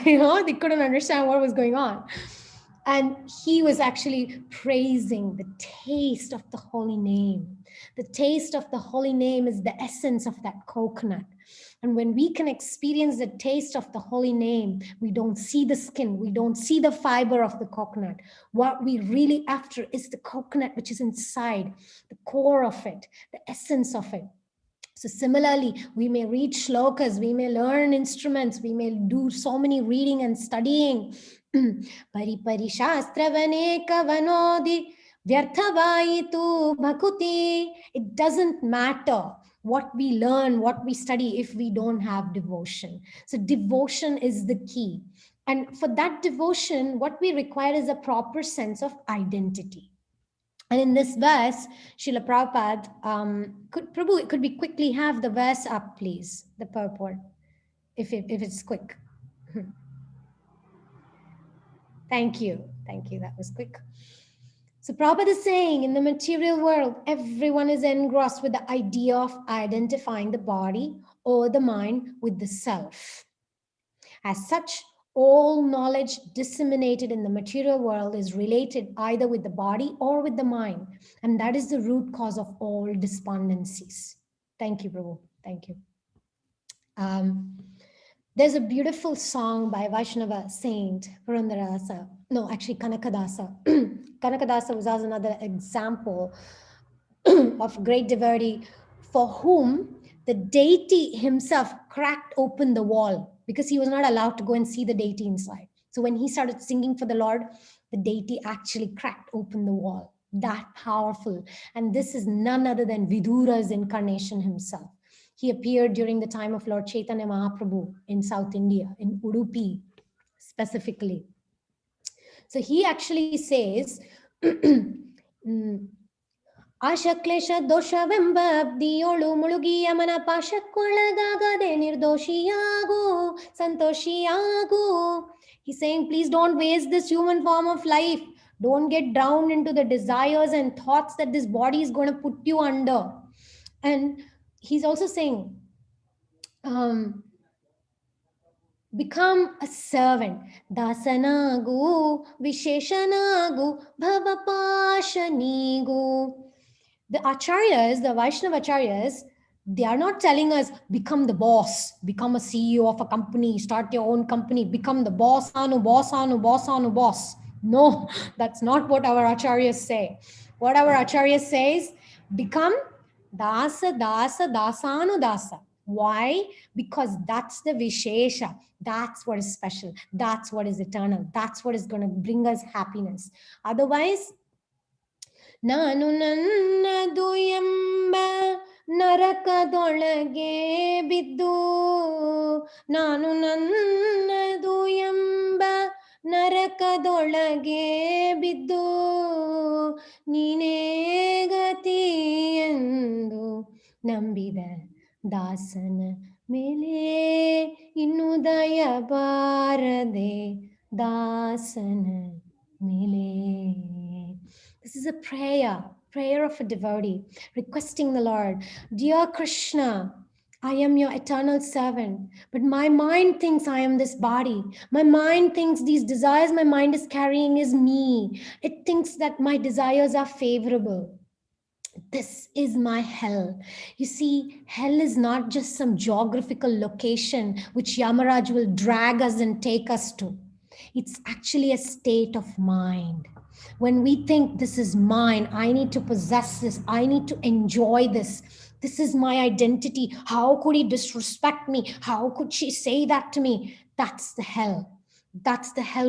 They couldn't understand what was going on. And he was actually praising the taste of the holy name. The taste of the holy name is the essence of that coconut. And when we can experience the taste of the holy name, we don't see the skin, we don't see the fiber of the coconut. What we really after is the coconut, which is inside, the core of it, the essence of it. So similarly, we may read shlokas, we may learn instruments, we may do so many reading and studying. Pari pari shastra vaneka vanodi vyarthavaitu bhakuti. It doesn't matter what we learn, what we study, if we don't have devotion. So devotion is the key. And for that devotion, what we require is a proper sense of identity. And in this verse, Srila Prabhupada, could we quickly have the verse up, please, the purport, if it's quick. Thank you, that was quick. So Prabhupada is saying, in the material world, everyone is engrossed with the idea of identifying the body or the mind with the self. As such, all knowledge disseminated in the material world is related either with the body or with the mind. And that is the root cause of all despondencies. Thank you, Prabhu. Thank you. There's a beautiful song by Vaishnava saint, Purandarasa. No, actually Kanakadasa. Kanakadasa was also another example of great devotee for whom the deity himself cracked open the wall because he was not allowed to go and see the deity inside. So when he started singing for the Lord, the deity actually cracked open the wall. That powerful. And this is none other than Vidura's incarnation himself. He appeared during the time of Lord Chaitanya Mahaprabhu in South India, in Udupi specifically. So he actually says, ಆಶಕ್ಲೇಶ ದೋಷವೆಂಬ ಅಬ್ದಿಯೋಳು ಮುಳುಗಿಯ ಮನ ಪಾಶಕ್ಕೊಳಗಾಗದೆ ನಿರ್ದೋಷಿಯಾಗು ಸಂತೋಷಿಯಾಗು. He's saying, please don't waste this human form of life. Don't get drowned into the desires and thoughts that this body is going to put you under. And he's also saying, become a servant. Dasanagu, Visheshanagu, Bhavapashanigu. The acharyas, the Vaishnava acharyas, they are not telling us become the boss, become a CEO of a company, start your own company, become the boss, anu, boss, anu, boss, anu, boss. No, that's not what our acharyas say. What our acharyas says, become dasa, dasa, dasanu, dasa. Why? Because that's the Vishesha. That's what is special. That's what is eternal. That's what is going to bring us happiness. Otherwise, ನಾನು ನನ್ನದು ಎಂಬ ನರಕದೊಳಗೆ ಬಿದ್ದು, ನಾನು ನನ್ನದು ಎಂಬ ನರಕದೊಳಗೆ ಬಿದ್ದು, ನೀನೇ ಗತಿ ಎಂದು ನಂಬಿದ ದಾಸನ ಮೇಲೆ ಇನ್ನು ದಯ ಬಾರದೆ ದಾಸನ ಮೇಲೆ. This is a prayer of a devotee, requesting the Lord, dear Krishna, I am your eternal servant, but my mind thinks I am this body. My mind thinks these desires my mind is carrying is me. It thinks that my desires are favorable. This is my hell. You see, hell is not just some geographical location which Yamaraj will drag us and take us to. It's actually a state of mind. When we think this is mine, I need to possess this, I need to enjoy this, this is my identity, how could he disrespect me, how could she say that to me? That's the hell. That's the hell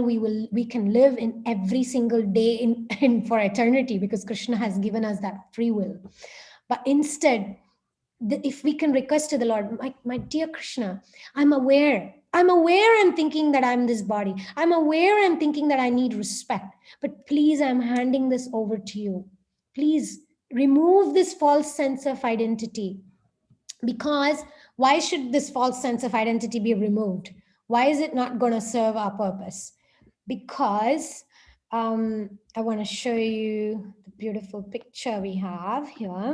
we can live in every single day in for eternity, because Krishna has given us that free will. But instead, if we can request to the Lord, my dear Krishna, I'm aware I'm thinking that I'm this body. I'm aware I'm thinking that I need respect. But please, I'm handing this over to you. Please remove this false sense of identity. Because why should this false sense of identity be removed? Why is it not going to serve our purpose? Because I want to show you the beautiful picture we have here.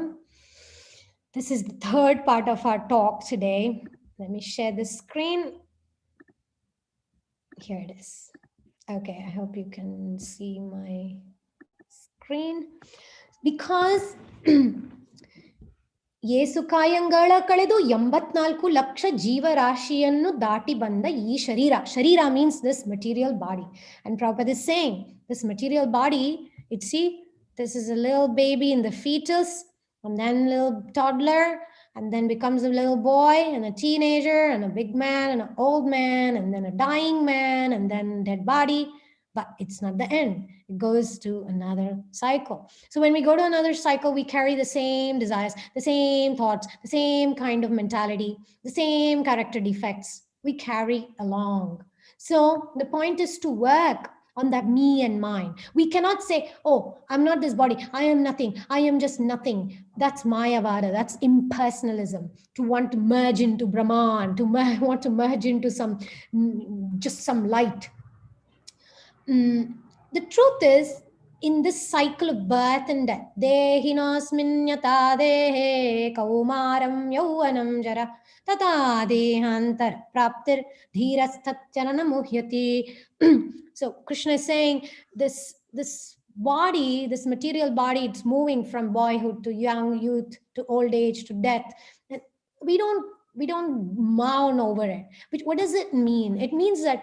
This is the third part of our talk today. Let me share the screen. Here it is. Okay, I hope you can see my screen. Because ಯೇಸುಕಾಯಂಗಳ ಕಳೆದು 84 ಲಕ್ಷ ಜೀವರಾಶಿಯನ್ನು ದಾಟಿ ಬಂದ ಈ ಶರೀರ. Sharira means this material body. And Prabhupada is saying, this material body, see, this is a little baby in the fetus, and then a little toddler, and then becomes a little boy, and a teenager, and a big man, and an old man, and then a dying man, and then dead body. But it's not the end. It goes to another cycle. So when we go to another cycle, we carry the same desires, the same thoughts, the same kind of mentality, the same character defects we carry along. So the point is to work on that me and mine. We cannot say, oh, I'm not this body, I am nothing, I am just nothing. That's Mayavada, that's impersonalism. To want to merge into Brahman, to want to merge into just some light. The truth is, in this cycle of birth and death, dehinasminyata dehe kaumaram yauvanam jara tata dehantar praptir dhirasthatyanana muhyati. So Krishna is saying this body, this material body, it's moving from boyhood to young youth to old age to death. And we don't mourn over it. But what does it mean? It means that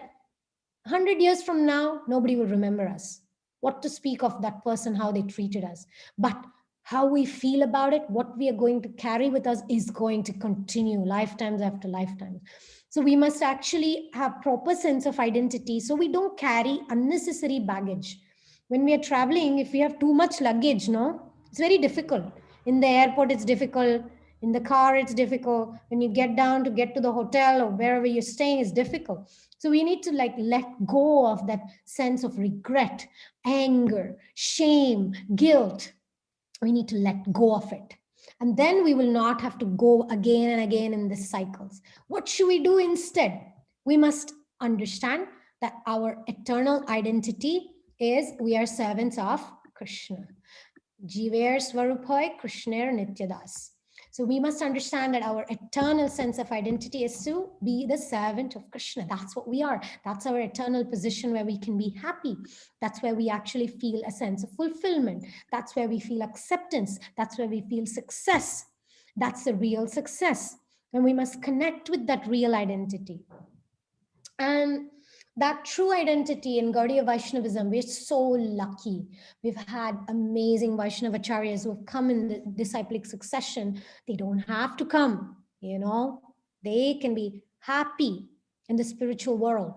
100 years from now, nobody will remember us. What to speak of that person, how they treated us. But how we feel about it, what we are going to carry with us is going to continue lifetimes after lifetimes. So we must actually have proper sense of identity so we don't carry unnecessary baggage. When we are traveling, if we have too much luggage, no, it's very difficult. In the airport, it's difficult. In the car, it's difficult. When you get down to get to the hotel or wherever you're staying, it's difficult. So we need to like let go of that sense of regret, anger, shame, guilt. We need to let go of it. And then we will not have to go again and again in these cycles. What should we do instead? We must understand that our eternal identity is we are servants of Krishna. Jiver Svarupai Krishner Nityadas. So we must understand that our eternal sense of identity is to be the servant of Krishna. That's what we are. That's our eternal position where we can be happy. That's where we actually feel a sense of fulfillment. That's where we feel acceptance. That's where we feel success. That's the real success. And we must connect with that real identity. And that true identity in Gaudiya Vaishnavism, we're so lucky. We've had amazing Vaishnavacharyas who have come in the disciplic succession. They don't have to come, you know. They can be happy in the spiritual world,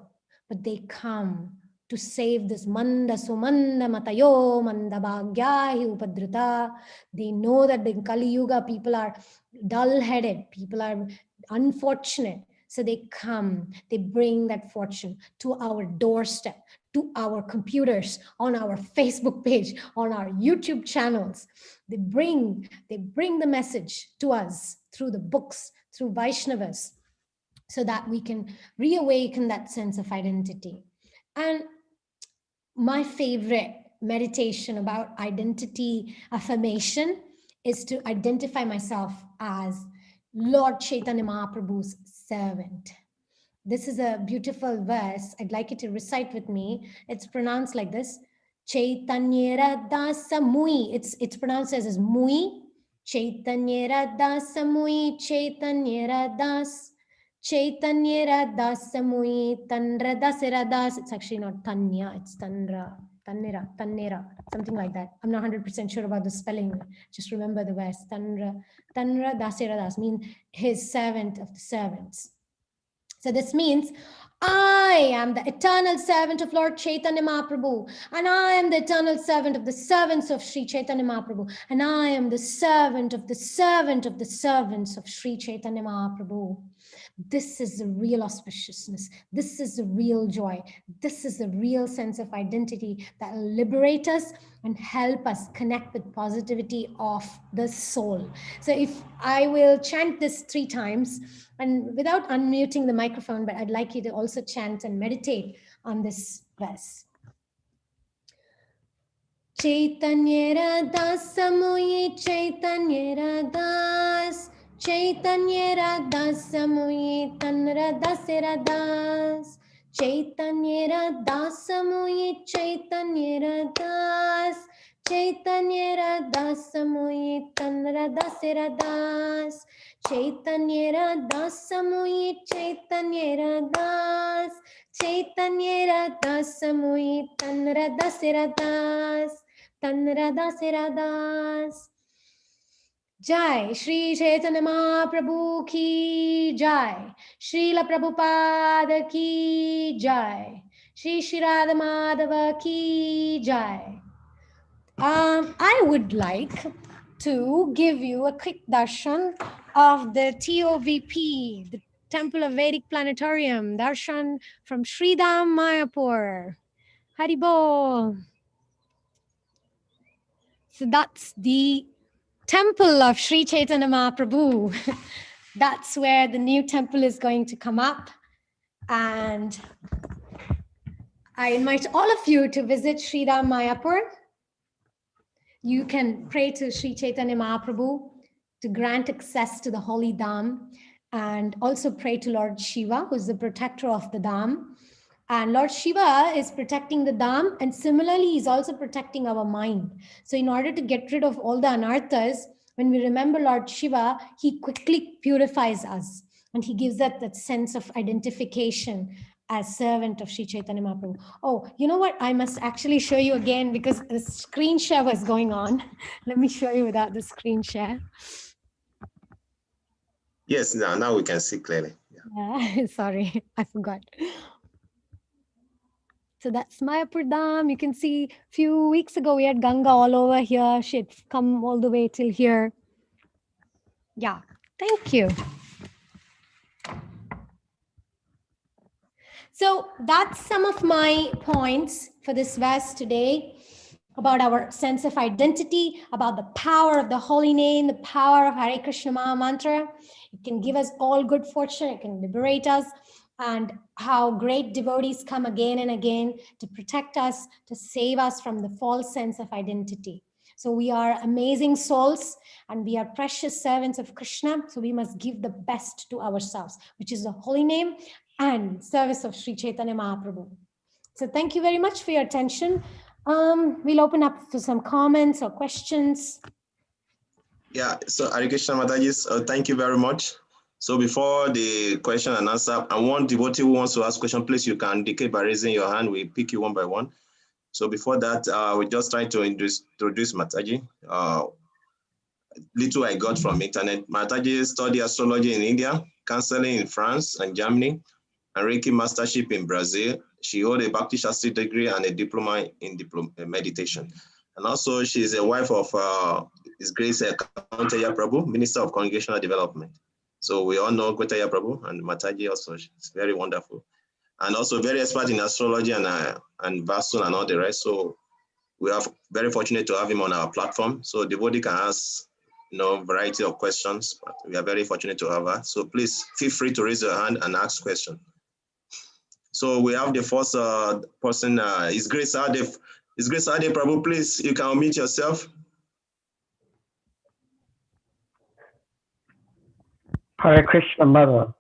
but they come to save this manda sumanda matayo manda bhagyahi upadrita. They know that in Kali Yuga, people are dull-headed, people are unfortunate. So they come, they bring that fortune to our doorstep, to our computers, on our Facebook page, on our YouTube channels. They bring the message to us through the books, through Vaishnavas, so that we can reawaken that sense of identity. And my favorite meditation about identity affirmation is to identify myself as Lord Chaitanya Mahaprabhu's servant. This is a beautiful verse. I'd like you to recite with me. It's pronounced like this. Chaitanya Radha Mui. It's pronounced as Mui. Chaitanya Radha Mui. Chaitanya Radha. Chaitanya Radha Mui. Tanra Dasiradas. It's actually not Tanya. It's Tanra. Tannera, something like that. I'm not 100% sure about the spelling. Just remember the verse. Tanra Dasiradas means his servant of the servants. So this means I am the eternal servant of Lord Chaitanya Mahaprabhu, and I am the eternal servant of the servants of Sri Chaitanya Mahaprabhu, and I am the servant of the servant of the servants of Sri Chaitanya Mahaprabhu. This is the real auspiciousness. This is the real joy. This is the real sense of identity that will liberate us and help us connect with positivity of the soul. So if I will chant this 3 times, and without unmuting the microphone, but I'd like you to also chant and meditate on this verse. Chaitanya Radha Samoye Chaitanya Radhas Chaitanya Radha Samoye Tanra Dasiradas Chaitanya Radha Samoye Chaitanya Radhas Chaitanya Radha Samoye Tanra Dasiradas Chaitanya Radha Samoye Chaitanya Radhas Chaitanya Radha Samoye Tanra Dasiradas Tanra Dasiradas. Jai Shri Chaitanya Mahaprabhu ki Jai, Srila Prabhupada ki Jai, Shri Radha Madhava ki Jai. I would like to give you a quick darshan of the TOVP, the Temple of Vedic Planetarium, darshan from Sridham Mayapur. Haribol. So that's the temple of Sri Chaitanya Mahaprabhu. That's where the new temple is going to come up. And I invite all of you to visit Sridham Mayapur. You can pray to Sri Chaitanya Mahaprabhu to grant access to the holy Dham, and also pray to Lord Shiva, who's the protector of the Dham. And Lord Shiva is protecting the Dham, and similarly, he's also protecting our mind. So in order to get rid of all the anarthas, when we remember Lord Shiva, he quickly purifies us, and he gives us that sense of identification as servant of Sri Chaitanya Mahaprabhu. Oh, you know what? I must actually show you again because the screen share was going on. Let me show you without the screen share. Yes, now we can see clearly. Yeah, sorry, I forgot. So that's Mayapur Dham. You can see a few weeks ago we had Ganga all over here. She had come all the way till here. Yeah, thank you. So that's some of my points for this verse today about our sense of identity, about the power of the holy name, the power of Hare Krishna Maha Mantra. It can give us all good fortune, it can liberate us, and how great devotees come again and again to protect us, to save us from the false sense of identity. So we are amazing souls and we are precious servants of Krishna. So we must give the best to ourselves, which is the holy name and service of Sri Chaitanya Mahaprabhu. So thank you very much for your attention. We'll open up for some comments or questions. Yeah, so Hare Krishna Mataji, thank you very much. So before the question and answer, and one devotee who wants to ask question, please, you can indicate by raising your hand. We pick you one by one. So before that, we just try to introduce Mataji. Little I got from internet. Mataji studied astrology in India, counseling in France and Germany, and Reiki mastership in Brazil. She hold a Bhakti Shastri degree and a diploma in meditation. And also she is a wife of His Grace Kaunteya Prabhu, Minister of Congregational Development. So we all know Kaunteya Prabhu, and Mataji also, she's very wonderful. And also very expert in astrology and Vastu and all the rest. So we are very fortunate to have him on our platform. So devotee can ask, variety of questions, but we are very fortunate to have her. So please feel free to raise your hand and ask questions. So we have the first person, His Grace Ade Prabhu, please, you can unmute yourself. Hare Krishna, Mother.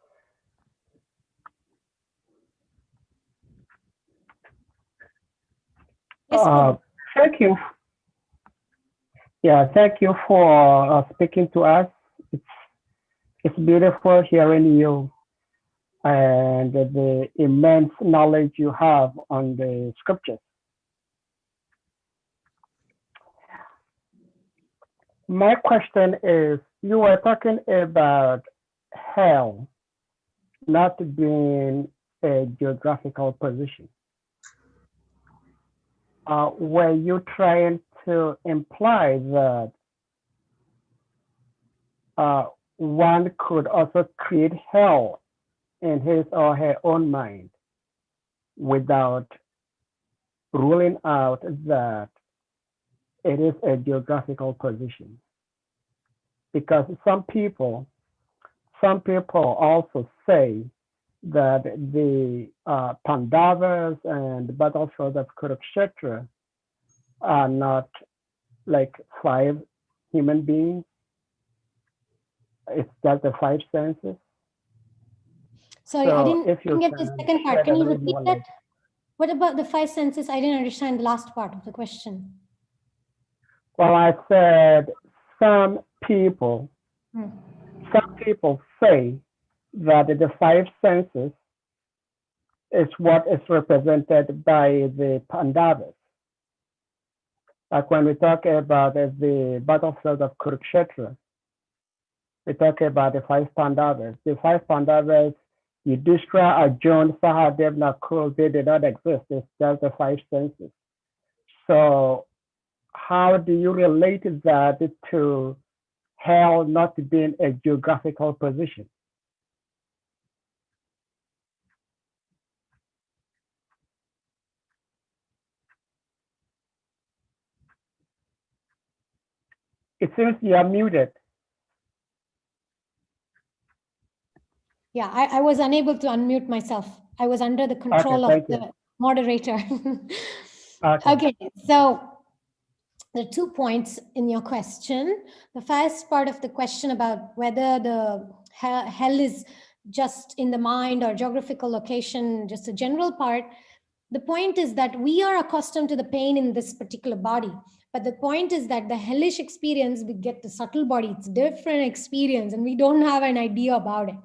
Yes, thank you. Yeah, thank you for speaking to us. It's beautiful hearing you and the immense knowledge you have on the scriptures. My question is, you were talking about hell not being a geographical position. Were you trying to imply that one could also create hell in his or her own mind without ruling out that it is a geographical position? Because some people also say that the Pandavas and the battlefield of Kurukshetra are not like 5 human beings. It's just the 5 senses. Sorry, So I didn't get the second part. share Can you a little repeat more that? light. What about the 5 senses? I didn't understand the last part of the question. Well, I said some people say that the 5 senses is what is represented by the Pandavas. Like when we talk about the battlefield of Kurukshetra, we talk about the 5 Pandavas. The 5 Pandavas, Yudhishthira, Arjuna, Sahadev, Nakul, they did not exist. It's just the 5 senses. So how do you relate that to hell not being a geographical position? It seems you are muted. Yeah, I was unable to unmute myself. I was under the control of the moderator. Okay, so there are 2 points in your question. The first part of the question about whether the hell is just in the mind or geographical location, just a general part. The point is that we are accustomed to the pain in this particular body. But the point is that the hellish experience, we get the subtle body, it's different experience and we don't have an idea about it.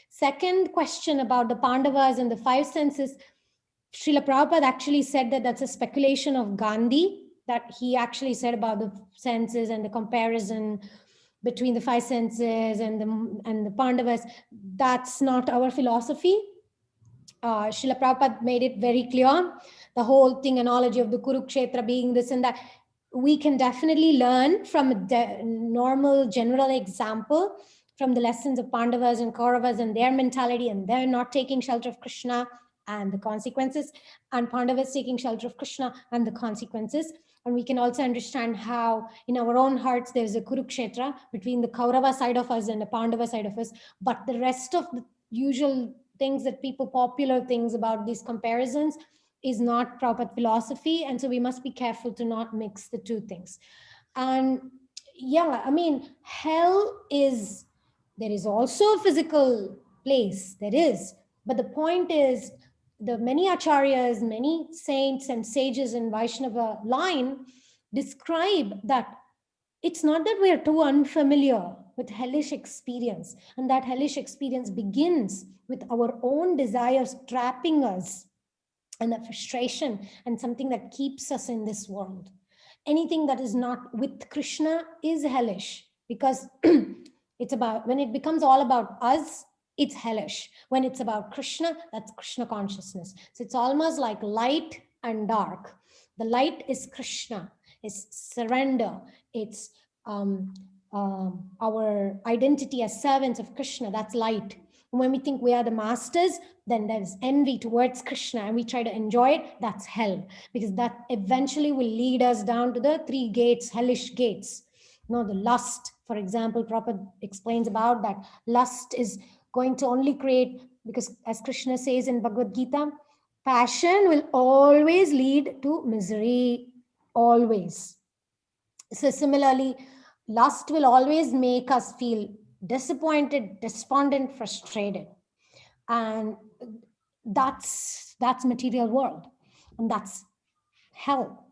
Second question about the Pandavas and the 5 senses, Srila Prabhupada actually said that that's a speculation of Gandhi, that he actually said about the senses and the comparison between the 5 senses and the Pandavas. That's not our philosophy. Srila Prabhupada made it very clear the whole thing, analogy of the Kurukshetra being this and that. We can definitely learn from a normal general example from the lessons of Pandavas and Kauravas and their mentality and their not taking shelter of Krishna and the consequences, and Pandavas taking shelter of Krishna and the consequences. And we can also understand how in our own hearts there's a Kurukshetra between the Kaurava side of us and the Pandava side of us, but the rest of the usual things that people, popular things about these comparisons is not proper philosophy. And so we must be careful to not mix the two things. And yeah, I mean, hell is, there is also a physical place, there is. But the point is, the many acharyas, many saints and sages in Vaishnava line describe that it's not that we are too unfamiliar with hellish experience, and that hellish experience begins with our own desires trapping us and the frustration and something that keeps us in this world. Anything that is not with Krishna is hellish, because it's about, when it becomes all about us, it's hellish. When it's about Krishna, that's Krishna consciousness. So it's almost like light and dark. The light is Krishna, it's surrender, it's our identity as servants of Krishna, that's light. And when we think we are the masters, then there's envy towards Krishna and we try to enjoy it, that's hell. Because that eventually will lead us down to the three gates, hellish gates. You know, the lust, for example, Prabhupada explains about that. Lust is going to only create, because as Krishna says in Bhagavad Gita, passion will always lead to misery, always. So similarly, lust will always make us feel disappointed, despondent, frustrated. And that's material world, and that's hell.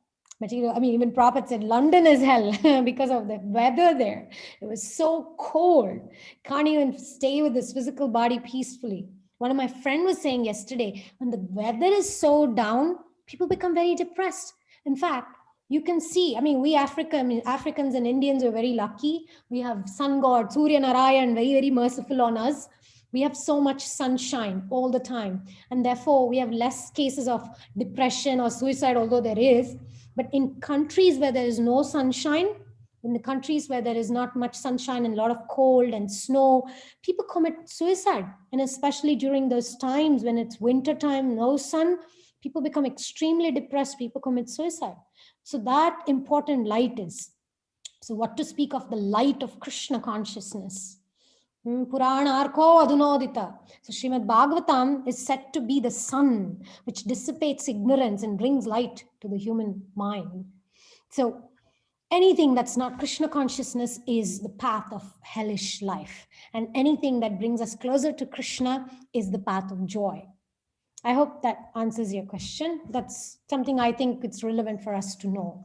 Material, I mean, even Prabhupada said London is hell because of the weather there. It was so cold. Can't even stay with this physical body peacefully. One of my friends was saying yesterday, when the weather is so down, people become very depressed. In fact, you can see, I mean, we Africans and Indians are very lucky. We have sun god, Surya Narayan, very, very merciful on us. We have so much sunshine all the time. And therefore, we have less cases of depression or suicide, although there is. But in countries where there is no sunshine, in the countries where there is not much sunshine and a lot of cold and snow, people commit suicide. And especially during those times when it's winter time, no sun, people become extremely depressed, people commit suicide. So that important light is. So what to speak of the light of Krishna consciousness? Purana Arko Adunodita. So Srimad Bhagavatam is said to be the sun which dissipates ignorance and brings light to the human mind. So anything that's not Krishna consciousness is the path of hellish life. And anything that brings us closer to Krishna is the path of joy. I hope that answers your question. That's something I think it's relevant for us to know.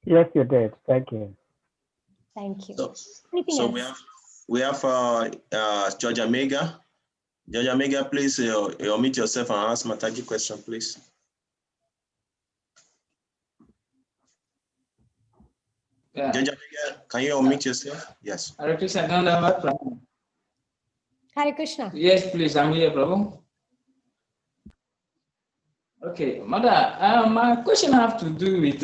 Yes, you did. Thank you. Thank you. So Anything else? we have George Omega. George Omega, please unmute yourself and ask Mataji question, please. Yeah. George Omega, can you unmute yourself? Yes. Hare Krishna, Prabhu. Hare Krishna. Yes, please, I'm here, Prabhu. Okay, Mother, my question have to do with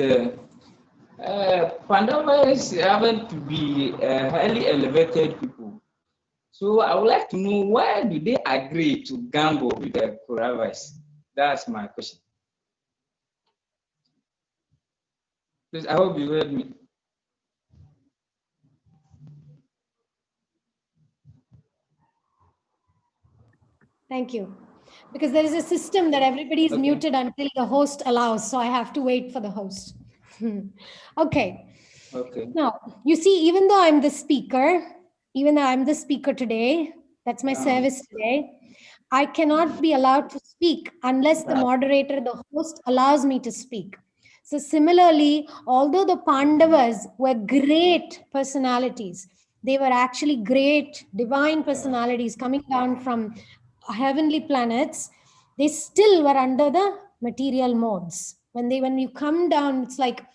Pandavas happen to be highly elevated people. So I would like to know, why do they agree to gamble with the Kauravas? That's my question. Please, I hope you heard me. Thank you. Because there is a system that everybody is muted until the host allows. So I have to wait for the host. Okay. Now, you see, even though I'm the speaker today, that's my service today, I cannot be allowed to speak unless the moderator, the host, allows me to speak. So similarly, although the Pandavas were great personalities, they were actually great divine personalities coming down from heavenly planets, they still were under the material modes. When you come down, it's like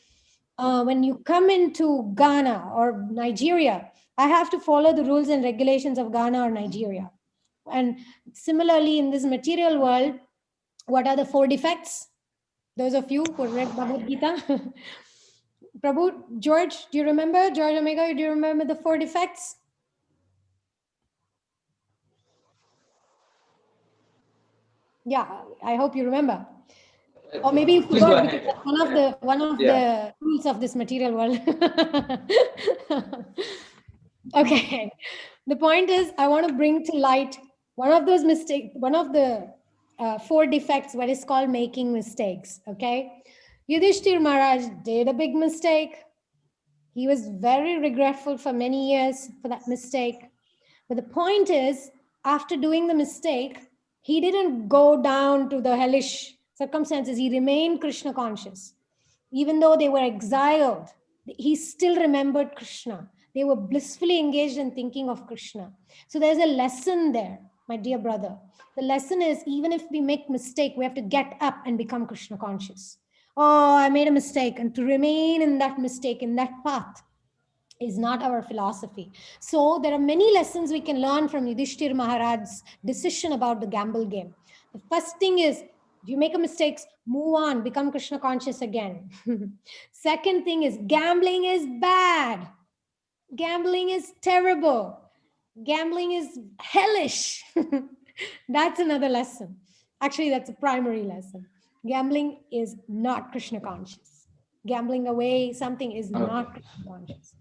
when you come into Ghana or Nigeria, I have to follow the rules and regulations of Ghana or Nigeria. And similarly, in this material world, What are the 4 defects? Those of you who read Bhagavad Gita. Prabhu, George, do you remember? George Omega, do you remember the 4 defects? Yeah, I hope you remember. Or maybe you Please go forgot ahead. because that's one of the rules of this material world. Okay. The point is, I want to bring to light one of those mistakes, one of the 4 defects, what is called making mistakes. Okay. Yudhishthir Maharaj did a big mistake. He was very regretful for many years for that mistake. But the point is, after doing the mistake, he didn't go down to the hellish circumstances. He remained Krishna conscious. Even though they were exiled, he still remembered Krishna. They were blissfully engaged in thinking of Krishna. So there's a lesson there, my dear brother. The lesson is, even if we make mistake, we have to get up and become Krishna conscious. Oh, I made a mistake. And to remain in that mistake, in that path, is not our philosophy. So there are many lessons we can learn from Yudhishthir Maharaj's decision about the gamble game. The first thing is, if you make a mistake, move on, become Krishna conscious again. Second thing is, gambling is bad. Gambling is terrible. Gambling is hellish. That's another lesson. Actually, that's a primary lesson. Gambling is not Krishna conscious. Gambling away something is not Krishna conscious.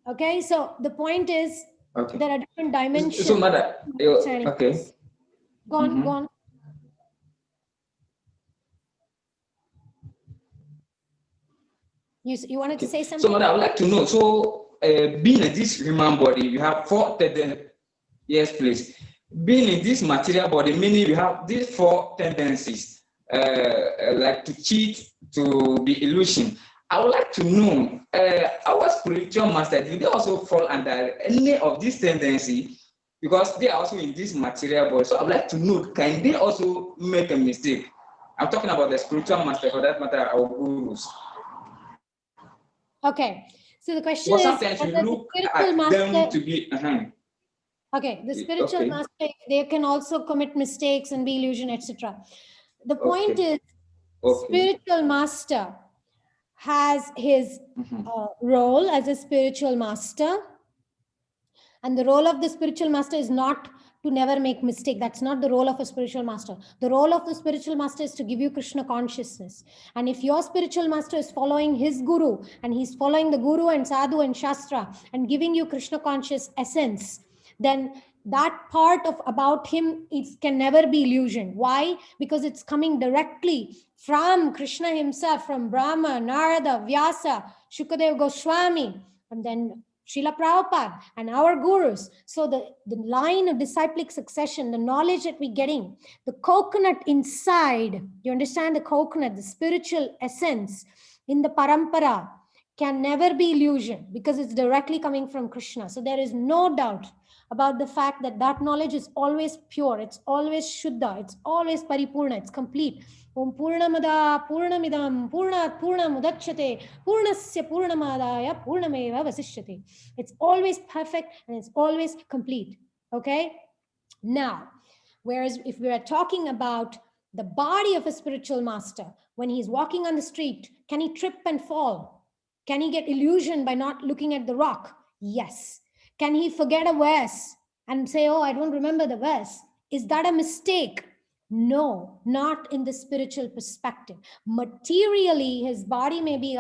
Okay, so the point is, there are different dimensions. So, mother, okay. Go on, go on. You wanted to say something? So, mother, I would like to know. So, being in this human body, you have 4 tendencies. Yes, please. Being in this material body, meaning you have these 4 tendencies, like to cheat, to be illusion. I would like to know, our spiritual master, do they also fall under any of these tendencies? Because they are also in this material body. So I would like to know, can they also make a mistake? I'm talking about the spiritual master, for that matter, our gurus. Okay, so the question is, sometimes we look at them to be... Okay, the spiritual master, they can also commit mistakes and be illusion, etc. The point is, spiritual master has his role as a spiritual master, and the role of the spiritual master is not to never make mistake. That's not the role of a spiritual master. The role of the spiritual master is to give you Krishna consciousness. And if your spiritual master is following his guru, and he's following the guru and sadhu and shastra and giving you Krishna conscious essence, then that part of about him, it can never be illusion. Why? Because it's coming directly from Krishna himself, from Brahma, Narada, Vyasa, Shukadev Goswami, and then Srila Prabhupada and our gurus. So the line of disciplic succession, the knowledge that we're getting, the coconut inside, you understand the coconut, the spiritual essence in the parampara can never be illusion because it's directly coming from Krishna. So there is no doubt about the fact that that knowledge is always pure, it's always Shuddha, it's always Paripurna, it's complete. Om Purnamada Purnamidam Purnat Purnamudachyate Purnasya Purnamadaya Purnameva Vasishyate. It's always perfect and it's always complete. Okay? Now, whereas if we are talking about the body of a spiritual master, when he's walking on the street, can he trip and fall? Can he get illusion by not looking at the rock? Yes. Can he forget a verse and say, oh, I don't remember the verse? Is that a mistake? No, not in the spiritual perspective. Materially, his body may be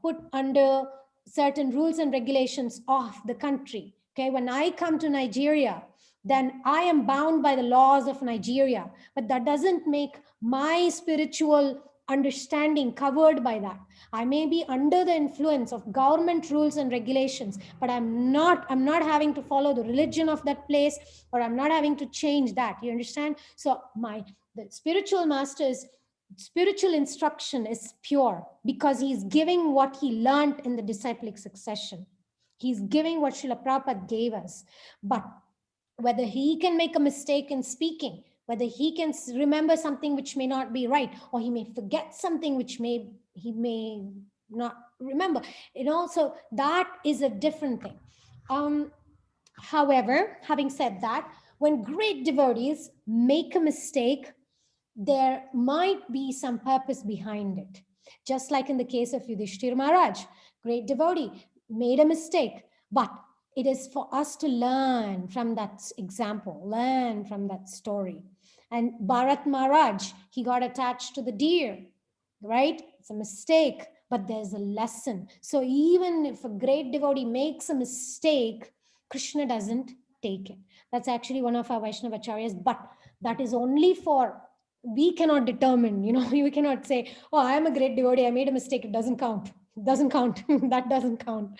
put under certain rules and regulations of the country. Okay, when I come to Nigeria, then I am bound by the laws of Nigeria, but that doesn't make my spiritual understanding covered by that. I may be under the influence of government rules and regulations, but I'm not having to follow the religion of that place, or I'm not having to change that. You understand? So the spiritual master's spiritual instruction is pure because he's giving what he learned in the disciplic succession. He's giving what Srila Prabhupada gave us. But whether he can make a mistake in speaking, whether he can remember something which may not be right, or he may forget something which he may not remember, so that is a different thing. However, having said that, when great devotees make a mistake, there might be some purpose behind it. Just like in the case of Yudhishthira Maharaj, great devotee, made a mistake, but it is for us to learn from that example, learn from that story. And Bharat Maharaj, he got attached to the deer, right? It's a mistake, but there's a lesson. So even if a great devotee makes a mistake, Krishna doesn't take it. That's actually one of our Vaishnava acharyas, but that is only for, we cannot determine, we cannot say, oh, I am a great devotee, I made a mistake, it doesn't count. It doesn't count. That doesn't count.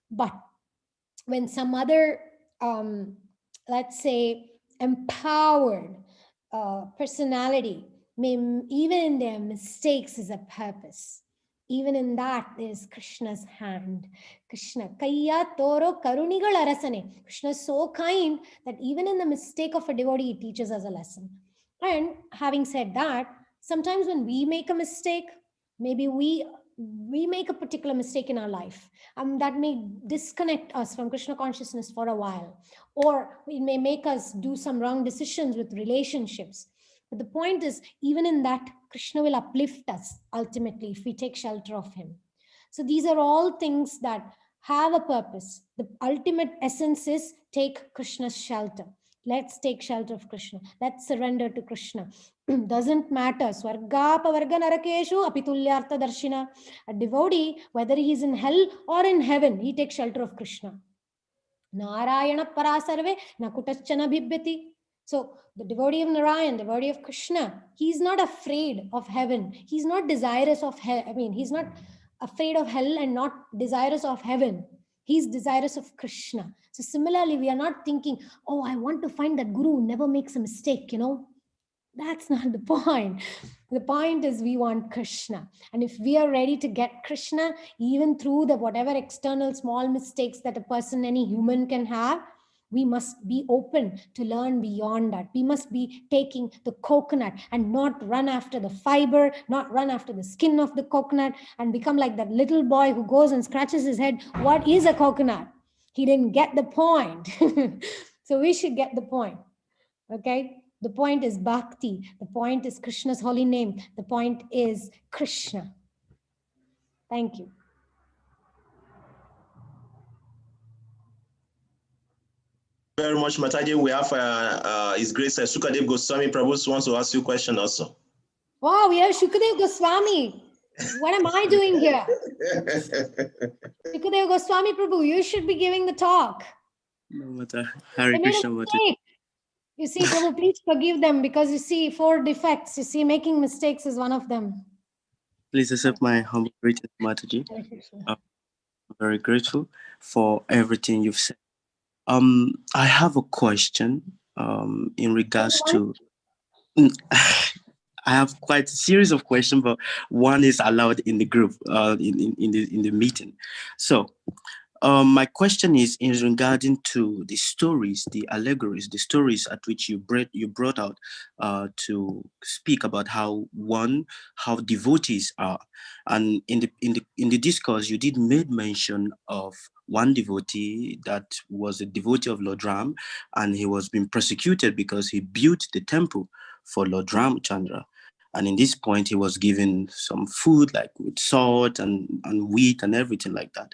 But when some other, let's say, empowered personality, may, even in their mistakes is a purpose. Even in that, there's Krishna's hand. Krishna, Kaya Toro Karunigal Arasane. Krishna is so kind that even in the mistake of a devotee, he teaches us a lesson. And having said that, sometimes when we make a mistake, maybe we make a particular mistake in our life, that may disconnect us from Krishna consciousness for a while, or it may make us do some wrong decisions with relationships. But the point is, even in that, Krishna will uplift us ultimately if we take shelter of him. So these are all things that have a purpose. The ultimate essence is take Krishna's shelter. Let's take shelter of Krishna. Let's surrender to Krishna. Doesn't matter. Swarga pavarga narakeshu apitulyartha darshina. A devotee, whether he is in hell or in heaven, he takes shelter of Krishna. Narayana parasarve nakutaschana bhibyati. So the devotee of Narayan, devotee of Krishna, he's not afraid of heaven. He's not desirous of hell. He's not afraid of hell and not desirous of heaven. He's desirous of Krishna. So similarly, we are not thinking, oh, I want to find that guru who never makes a mistake, That's not the point. The point is we want Krishna. And if we are ready to get Krishna, even through the whatever external small mistakes that a person, any human can have, we must be open to learn beyond that. We must be taking the coconut and not run after the fiber, not run after the skin of the coconut and become like that little boy who goes and scratches his head. What is a coconut? He didn't get the point. So we should get the point. Okay? The point is bhakti. The point is Krishna's holy name. The point is Krishna. Thank you. Very much, Mataji. We have His Grace Sukadev Goswami Prabhu wants to ask you a question also. Wow, we have Shukadev Goswami. What am I doing here? Shukadev Goswami Prabhu, you should be giving the talk. No matter. Hare Krishna Mata. You see, Prabhu, please forgive them because you see 4 defects. You see, making mistakes is one of them. Please accept my humble greetings, Mataji. I'm very grateful for everything you've said. I have a question in regards to. I have quite a series of questions, but one is allowed in the group, in the meeting. So, my question is in regarding to the stories, the allegories, the stories at which you brought out to speak about how devotees are, and in the discourse you did make mention of one devotee that was a devotee of Lord Ram, and he was being persecuted because he built the temple for Lord Ramchandra. And in this point, he was given some food like with salt and wheat and everything like that.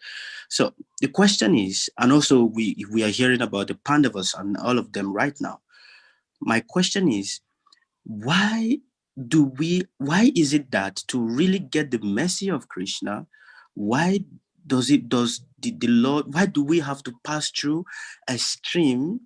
So the question is, and also we are hearing about the Pandavas and all of them right now. My question is, why is it that to really get the mercy of Krishna, why do we have to pass through extreme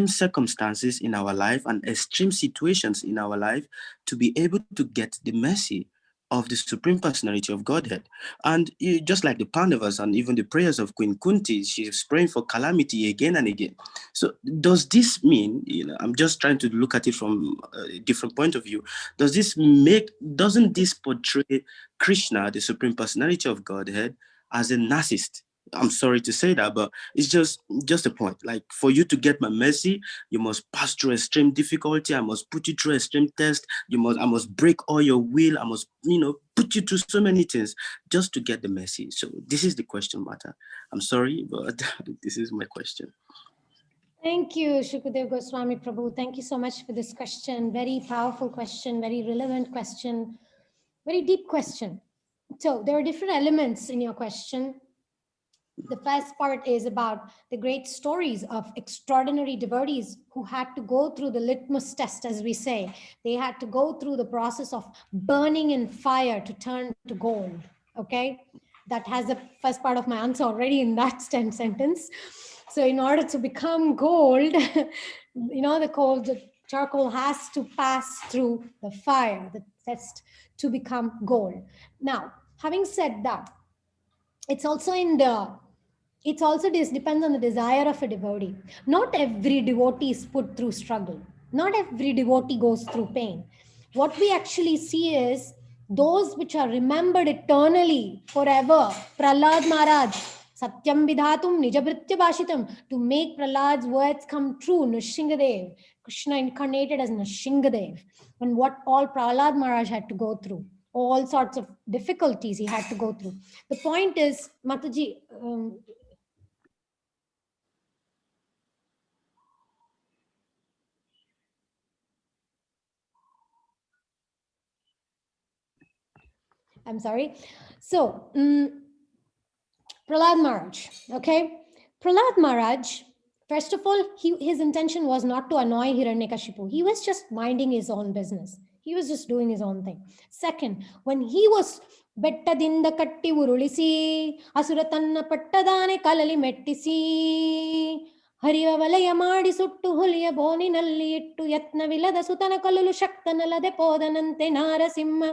circumstances in our life and extreme situations in our life to be able to get the mercy of the Supreme Personality of Godhead? And just like the Pandavas and even the prayers of Queen Kunti, she's praying for calamity again and again. So does this mean, I'm just trying to look at it from a different point of view, doesn't this portray Krishna, the Supreme Personality of Godhead, as a narcissist? I'm sorry to say that, but it's just a point. Like, for you to get my mercy, you must pass through extreme difficulty. I must put you through extreme test. I must break all your will. I must, put you through so many things just to get the mercy. So this is the question matter. I'm sorry, but this is my question. Thank you, Shukadev Goswami Prabhu. Thank you so much for this question. Very powerful question, very relevant question, very deep question. So there are different elements in your question. The first part is about the great stories of extraordinary devotees who had to go through the litmus test, as we say. They had to go through the process of burning in fire to turn to gold. Okay, that has the first part of my answer already in that sentence. So in order to become gold, the charcoal has to pass through the fire, the test to become gold. Now, having said that, it's also depends on the desire of a devotee. Not every devotee is put through struggle. Not every devotee goes through pain. What we actually see is those which are remembered eternally forever. Prahlad Maharaj, Satyam Vidhatum Nijabritya Bhashitam, to make Prahlad's words come true, Nrsingadev. Krishna incarnated as Nrsingadev. And what all Prahlad Maharaj had to go through, all sorts of difficulties he had to go through. The point is, Mataji, I'm sorry. So, Prahlad Maharaj, okay? Prahlad Maharaj, first of all, his intention was not to annoy Hiranyakashipu. He was just minding his own business. He was just doing his own thing. Second, when he was bettadinda katti urulisi, asuratanna pattadane kalali mettisi, ಹರಿವ ವಲಯ ಮಾಡಿ ಸುಟ್ಟು ಹುಲಿಯ ಬೋನಿನಲ್ಲಿ ಇಟ್ಟು ಯತ್ನವಿಲ್ಲದ ಸುತನ ಕೊಲ್ಲಲು ಶಕ್ತನಲ್ಲದೆ ಪೋದನಂತೆ Narasimha.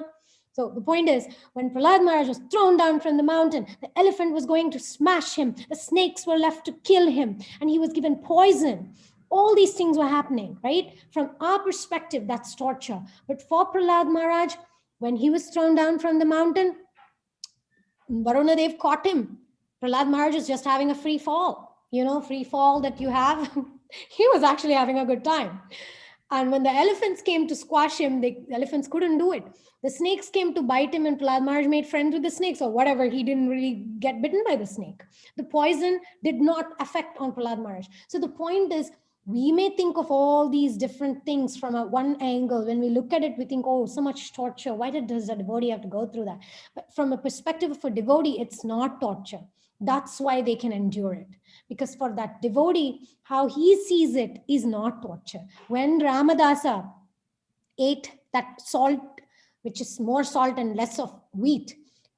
So the point is, when Prahlad Maharaj was thrown down from the mountain, the elephant was going to smash him. The snakes were left to kill him, and he was given poison. All these things were happening, right? From our perspective, that's torture. But for Prahlad Maharaj, when he was thrown down from the mountain, Varunadev caught him. Prahlad Maharaj is just having a free fall. You know, free fall that you have. He was actually having a good time. And when the elephants came to squash him, the elephants couldn't do it. The snakes came to bite him, and Prahlad Maharaj made friends with the snakes or whatever. He didn't really get bitten by the snake. The poison did not affect on Prahlad Maharaj. So the point is, we may think of all these different things from one angle. When we look at it, we think, oh, so much torture. Why does a devotee have to go through that? But from a perspective of a devotee, it's not torture. That's why they can endure it. Because for that devotee, how he sees it is not torture. When Ramadasa ate that salt, which is more salt and less of wheat,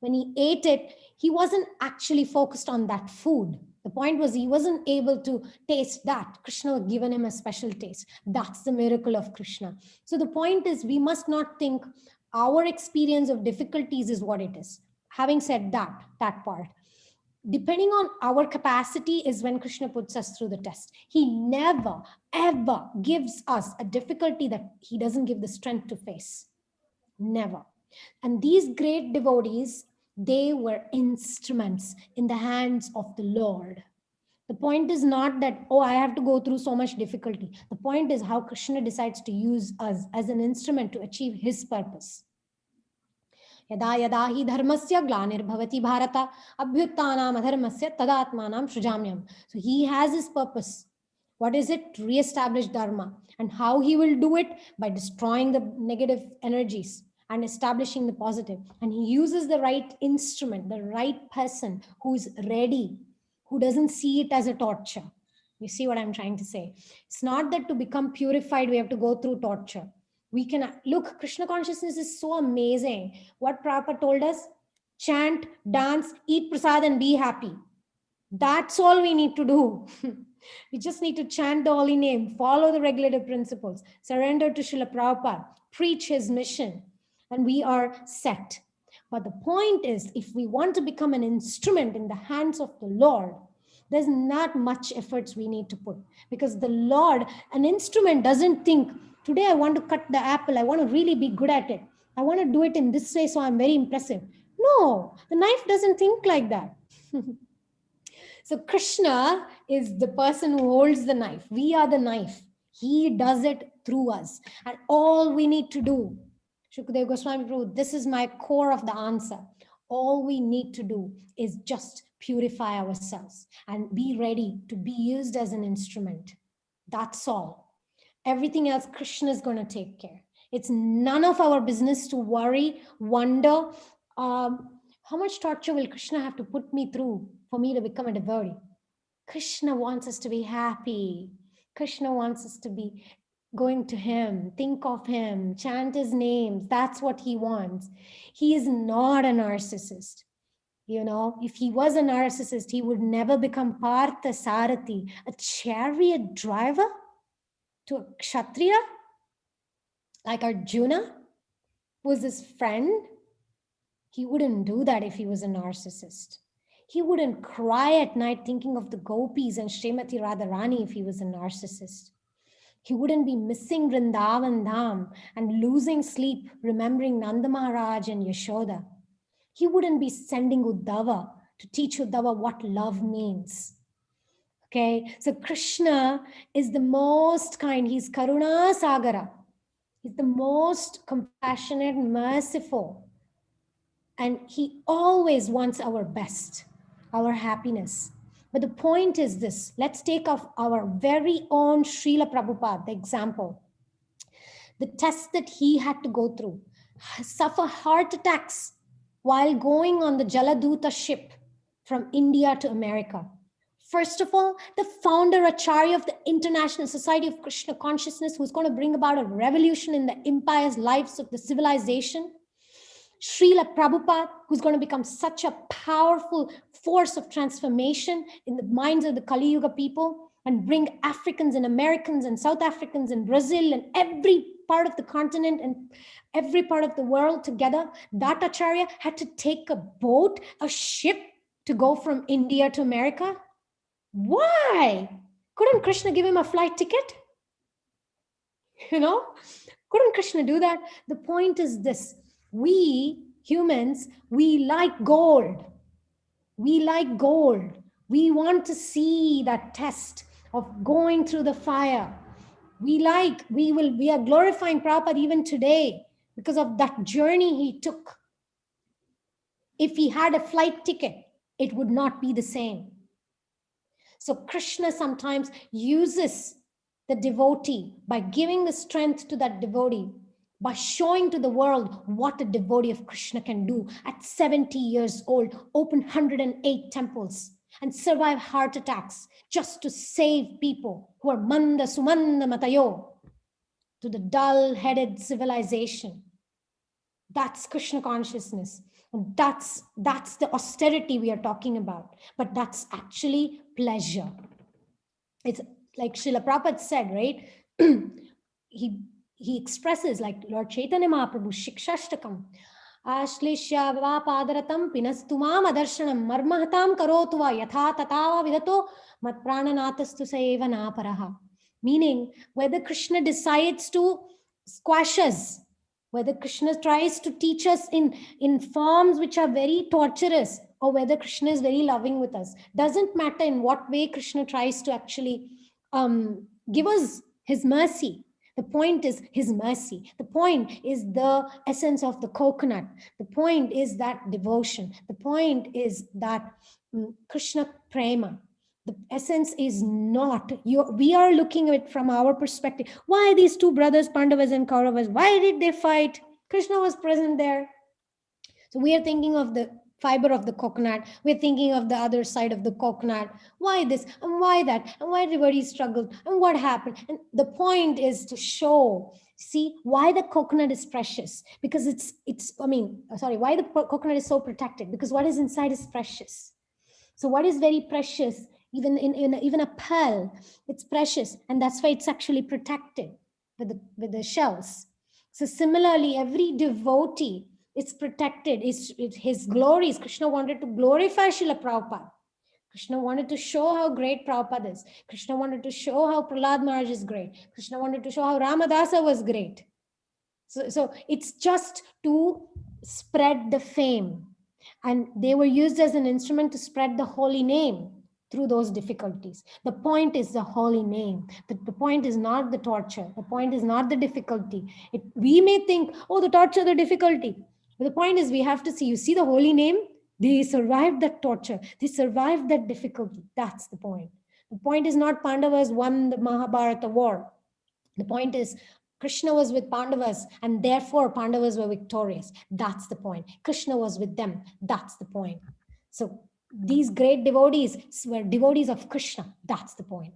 when he ate it, he wasn't actually focused on that food. The point was he wasn't able to taste that. Krishna had given him a special taste. That's the miracle of Krishna. So the point is, we must not think our experience of difficulties is what it is. Having said that part, depending on our capacity is when Krishna puts us through the test. He never, ever gives us a difficulty that he doesn't give the strength to face. Never. And these great devotees, they were instruments in the hands of the Lord. The point is not that, oh, I have to go through so much difficulty. The point is how Krishna decides to use us as an instrument to achieve his purpose. यदा यदा हि धर्मस्य ग्लानिर्भवति Bharat अभ्युत्थानाम् अधर्मस्य तदात्मानं सृजाम्यहम्. So he has his purpose. What is it? To re-establish dharma. And how he will do it? By destroying the negative energies and establishing the positive. And he uses the right instrument, the right person who's ready, who doesn't see it as a torture. You see what I'm trying to say? It's not that to become purified, we have to go through torture. We can look, Krishna consciousness is so amazing. What Prabhupada told us, chant, dance, eat prasad and be happy. That's all we need to do. We just need to chant the holy name, follow the regulative principles, surrender to Srila Prabhupada, preach his mission, and we are set. But the point is, if we want to become an instrument in the hands of the Lord, there's not much efforts we need to put, because the Lord, an instrument doesn't think, today I want to cut the apple, I want to really be good at it, I want to do it in this way so I'm very impressive. No, the knife doesn't think like that. So Krishna is the person who holds the knife. We are the knife. He does it through us. And all we need to do, Shukadeva Goswami Prabhu, this is my core of the answer. All we need to do is just purify ourselves and be ready to be used as an instrument. That's all. Everything else, Krishna is going to take care. It's none of our business to worry, wonder, how much torture will Krishna have to put me through for me to become a devotee? Krishna wants us to be happy. Krishna wants us to be going to him, think of him, chant his names. That's what he wants. He is not a narcissist. You know, if he was a narcissist, he would never become Partha Sarathi, a chariot driver to a Kshatriya like Arjuna, who was his friend. He wouldn't do that if he was a narcissist. He wouldn't cry at night thinking of the gopis and Srimati Radharani if he was a narcissist. He wouldn't be missing Vrindavan Dham and losing sleep remembering Nanda Maharaj and Yashoda. He wouldn't be sending Uddhava to teach Uddhava what love means. Okay, so Krishna is the most kind. He's Karuna Sagara. He's the most compassionate, merciful. And he always wants our best, our happiness. But the point is this. Let's take off our very own Srila Prabhupada, the example. The test that he had to go through, suffer heart attacks while going on the Jaladuta ship from India to America. First of all, the founder Acharya of the International Society of Krishna Consciousness, who's going to bring about a revolution in the empire's lives of the civilization. Srila Prabhupada, who's going to become such a powerful force of transformation in the minds of the Kali Yuga people and bring Africans and Americans and South Africans and Brazil and every part of the continent and every part of the world together. That Acharya had to take a boat, a ship to go from India to America. Why? Couldn't Krishna give him a flight ticket? You know, couldn't Krishna do that? The point is this. We humans, we like gold. We like gold. We want to see that test of going through the fire. We are glorifying Prabhupada even today because of that journey he took. If he had a flight ticket, it would not be the same. So Krishna sometimes uses the devotee by giving the strength to that devotee, by showing to the world what a devotee of Krishna can do at 70 years old, open 108 temples and survive heart attacks just to save people who are manda sumanda matayo to the dull-headed civilization. That's Krishna consciousness. And that's the austerity we are talking about. But that's actually pleasure. It's like Srila Prabhupada said, right? He expresses like Lord Chaitanya Mahaprabhu, Shikshashtakam, Ashlishya Padaratam Pinastumam Adarshanam Marmahatam Karotuva Yatha Tatava Vidato Matprananatastu Saeva Naparaha. Meaning, whether Krishna decides to squash us, whether Krishna tries to teach us in forms which are very torturous, or whether Krishna is very loving with us, doesn't matter in what way Krishna tries to actually give us his mercy. The point is his mercy. The point is the essence of the coconut. The point is that devotion. The point is that Krishna prema. The essence is not, we are looking at it from our perspective. Why these two brothers, Pandavas and Kauravas, why did they fight? Krishna was present there. So we are thinking of the fiber of the coconut. We're thinking of the other side of the coconut. Why this and why that? And why everybody struggled? And what happened? And the point is to show, see, why the coconut is precious. Because why the coconut is so protected? Because what is inside is precious. So what is very precious, even a pearl, it's precious. And that's why it's actually protected with the shells. So similarly, every devotee, it's protected. It's his glories. Krishna wanted to glorify Srila Prabhupada. Krishna wanted to show how great Prabhupada is. Krishna wanted to show how Prahlad Maharaj is great. Krishna wanted to show how Ramadasa was great. So it's just to spread the fame. And they were used as an instrument to spread the holy name through those difficulties. The point is the holy name. The point is not the torture. The point is not the difficulty. We may think, oh, the torture, the difficulty. But the point is we have to see, you see the holy name? They survived that torture. They survived that difficulty. That's the point. The point is not Pandavas won the Mahabharata war. The point is Krishna was with Pandavas and therefore Pandavas were victorious. That's the point. Krishna was with them. That's the point. So these great devotees were devotees of Krishna. That's the point.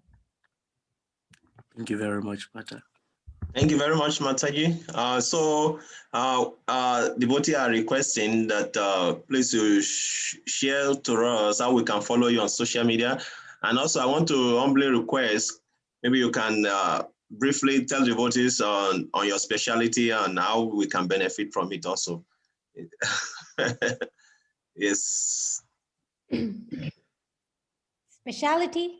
Thank you very much, Mata. Thank you very much, Mataji. Devotee are requesting that please you share to us how we can follow you on social media. And also I want to humbly request, maybe you can briefly tell devotees on your specialty and how we can benefit from it also. Yes. Speciality?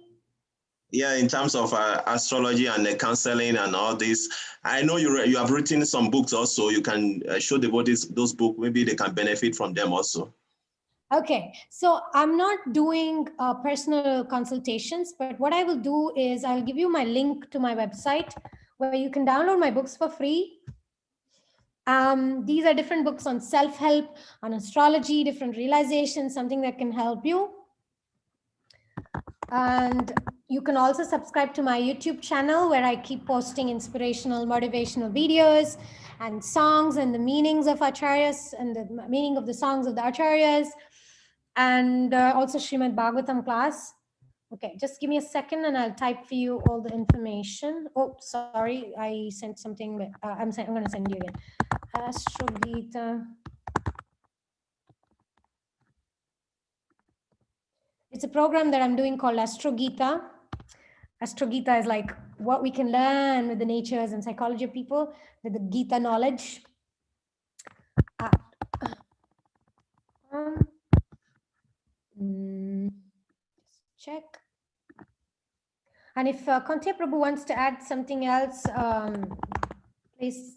Yeah, in terms of astrology and the counseling and all this, I know you have written some books also. You can show devotees those books. Maybe they can benefit from them also. Okay, so I'm not doing personal consultations, but what I will do is I'll give you my link to my website where you can download my books for free. These are different books on self-help, on astrology, different realizations, something that can help you. And you can also subscribe to my YouTube channel where I keep posting inspirational, motivational videos and songs and the meanings of acharyas and the meaning of the songs of the acharyas, and also Srimad Bhagavatam class. Okay, just give me a second and I'll type for you all the information. Oh, sorry, I sent something, but I'm going to send you again. Astro Gita. It's a program that I'm doing called Astro Gita. Astro Gita is like what we can learn with the natures and psychology of people, with the Gita knowledge. Just check. And if Kante Prabhu wants to add something else, please.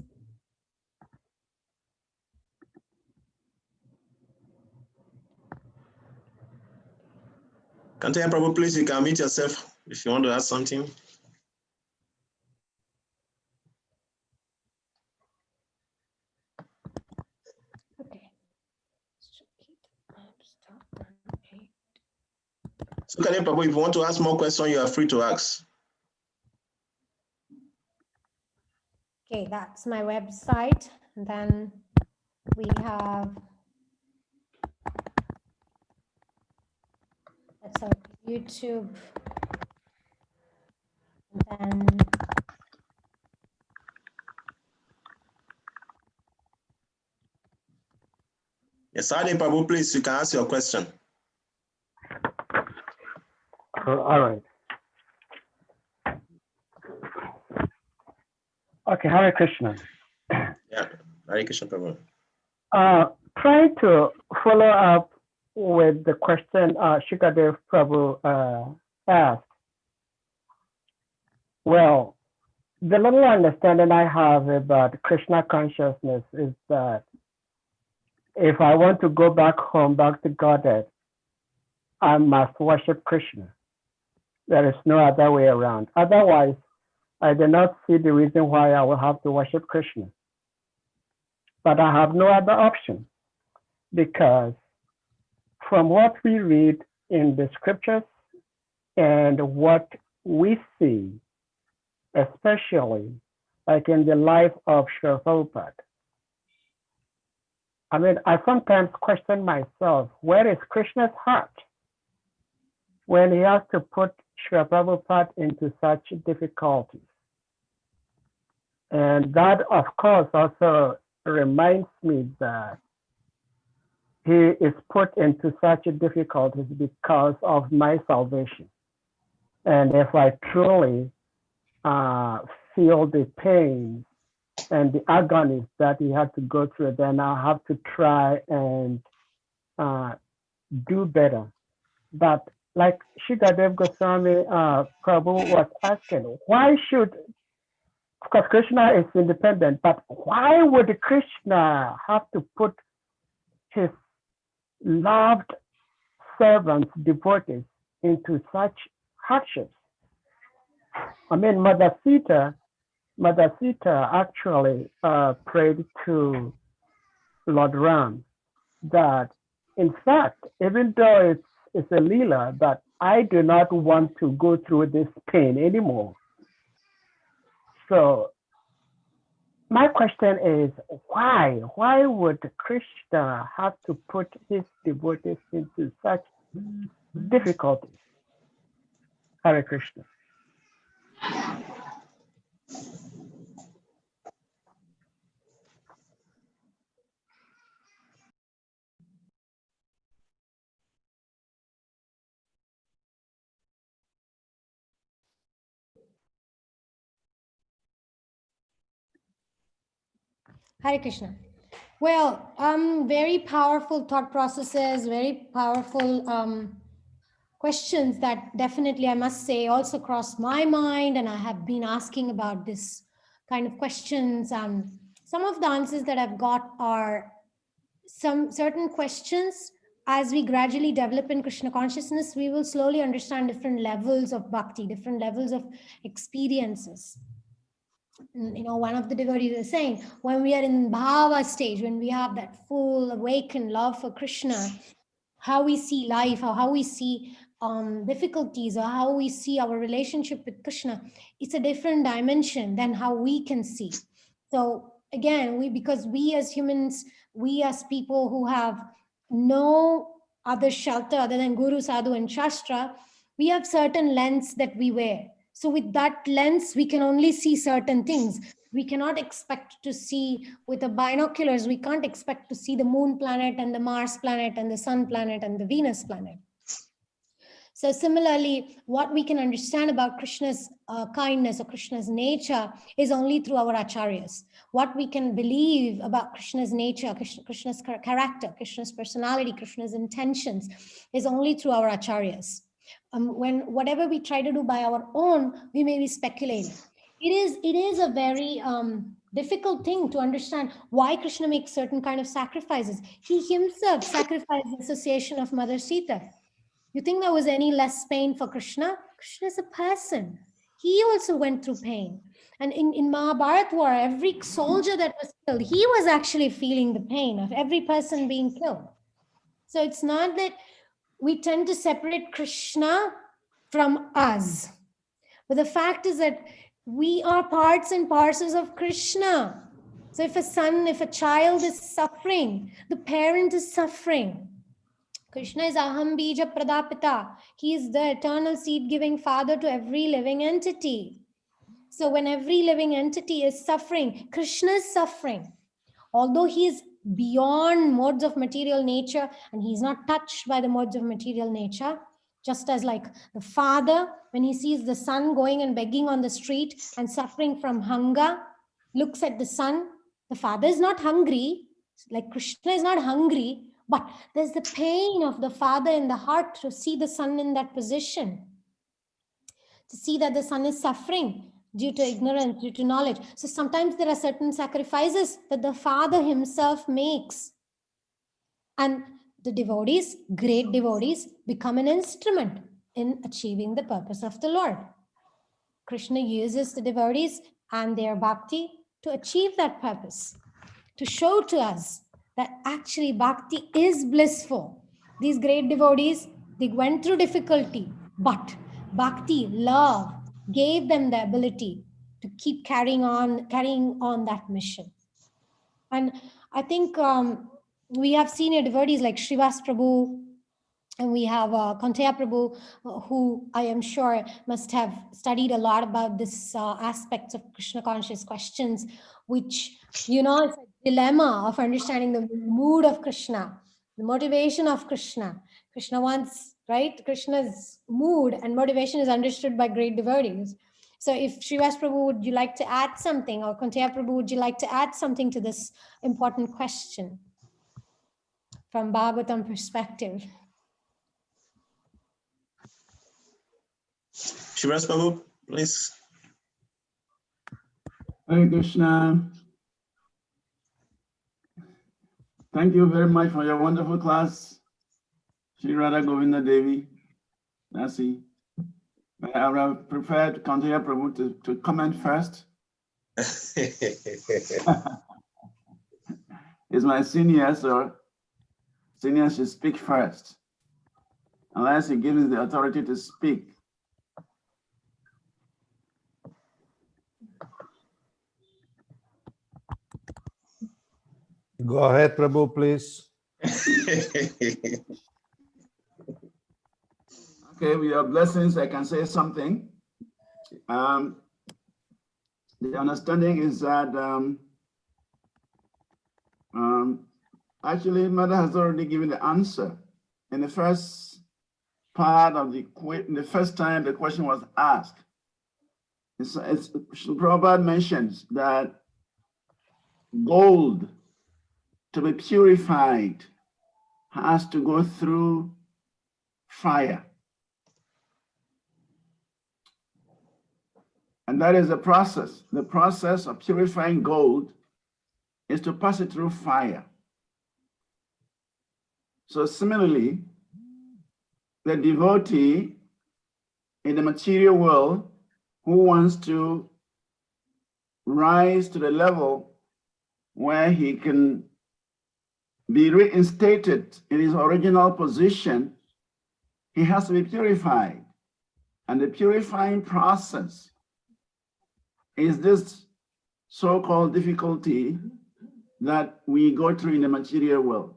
Kante Prabhu, please, you can mute yourself if you want to add something. Okay. So Kante Prabhu, if you want to ask more questions, you are free to ask. Okay, that's my website. And then we have, that's our YouTube. And then Yes, Adi Prabhu, please, you can ask your question. All right. Okay, Hare Krishna. Yeah, Hare Krishna Prabhu. Trying to follow up with the question Shikadev Prabhu asked. Well, the little understanding I have about Krishna consciousness is that if I want to go back home, back to Godhead, I must worship Krishna. There is no other way around. Otherwise, I do not see the reason why I will have to worship Krishna. But I have no other option, because from what we read in the scriptures and what we see, especially like in the life of Srila Prabhupada, I mean, I sometimes question myself, where is Krishna's heart when he has to put Srila Prabhupada into such difficulties? And that, of course, also reminds me that he is put into such difficulties because of my salvation. And if I truly feel the pain and the agonies that he had to go through, then I'll have to try and do better. But like Shikadev Goswami Prabhu was asking, why should, of course, Krishna is independent, but why would Krishna have to put his loved servants, devotees, into such hardships? I mean, Mother Sita actually prayed to Lord Ram that, in fact, even though it's a lila, that I do not want to go through this pain anymore. So my question is, why? Why would Krishna have to put his devotees into such difficulties? Hare Krishna. Hare Krishna. Well, very powerful thought processes, very powerful questions that definitely, I must say, also crossed my mind, and I have been asking about this kind of questions. Some of the answers that I've got are some certain questions. As we gradually develop in Krishna consciousness, we will slowly understand different levels of bhakti, different levels of experiences. You know, one of the devotees is saying, when we are in bhava stage, when we have that full awakened love for Krishna, how we see life, or how we see difficulties, or how we see our relationship with Krishna, it's a different dimension than how we can see. So again, because we as humans, we as people who have no other shelter other than Guru, Sadhu, and Shastra, we have certain lens that we wear. So with that lens, we can only see certain things. We cannot expect to see with the binoculars. We can't expect to see the moon planet and the Mars planet and the sun planet and the Venus planet. So similarly, what we can understand about Krishna's kindness or Krishna's nature is only through our acharyas. What we can believe about Krishna's nature, Krishna's character, Krishna's personality, Krishna's intentions is only through our acharyas. When whatever we try to do by our own, we may be speculating. It is a very difficult thing to understand why Krishna makes certain kind of sacrifices. He himself sacrificed the association of Mother Sita. You think there was any less pain for Krishna? Krishna is a person. He also went through pain. And in Mahabharata war, every soldier that was killed, he was actually feeling the pain of every person being killed. So it's not that we tend to separate Krishna from us. But the fact is that we are parts and parcels of Krishna. So if a child is suffering, the parent is suffering. Krishna is Aham Bija Pradapita. He is the eternal seed-giving father to every living entity. So when every living entity is suffering, Krishna is suffering. Although he is beyond modes of material nature and he's not touched by the modes of material nature, just as like the father, when he sees the son going and begging on the street and suffering from hunger, looks at the son, the father is not hungry, like Krishna is not hungry, but there's the pain of the father in the heart to see the son in that position, to see that the son is suffering due to ignorance, due to knowledge. So sometimes there are certain sacrifices that the father himself makes. And the devotees, great devotees, become an instrument in achieving the purpose of the Lord. Krishna uses the devotees and their bhakti to achieve that purpose, to show to us that actually bhakti is blissful. These great devotees, they went through difficulty, but bhakti, love, gave them the ability to keep carrying on that mission. And I think we have senior devotees like Srivas Prabhu, and we have Kanteya Prabhu, who I am sure must have studied a lot about this aspects of Krishna conscious questions, which, you know, it's a dilemma of understanding the mood of Krishna, the motivation of Krishna. Krishna wants, right? Krishna's mood and motivation is understood by great devotees. So if Srivas Prabhu, would you like to add something, or Kanteya Prabhu, would you like to add something to this important question from Bhagavatam perspective? Srivas Prabhu, please. Hare Krishna. Thank you very much for your wonderful class, Shri Radha Govinda Devi, Dasi. I would have preferred Kanteya Prabhu to comment first. He's my senior, so senior should speak first. unless he gives me the authority to speak. Go ahead, Prabhu, please. Okay, with your blessings, I can say something. The understanding is that actually, Mother has already given the answer. In the first part of the first time the question was asked, Prabhupada mentions that gold, to be purified, has to go through fire. And that is the process. The process of purifying gold is to pass it through fire. So similarly, the devotee in the material world who wants to rise to the level where he can be reinstated in his original position, he has to be purified. And the purifying process is this so-called difficulty that we go through in the material world.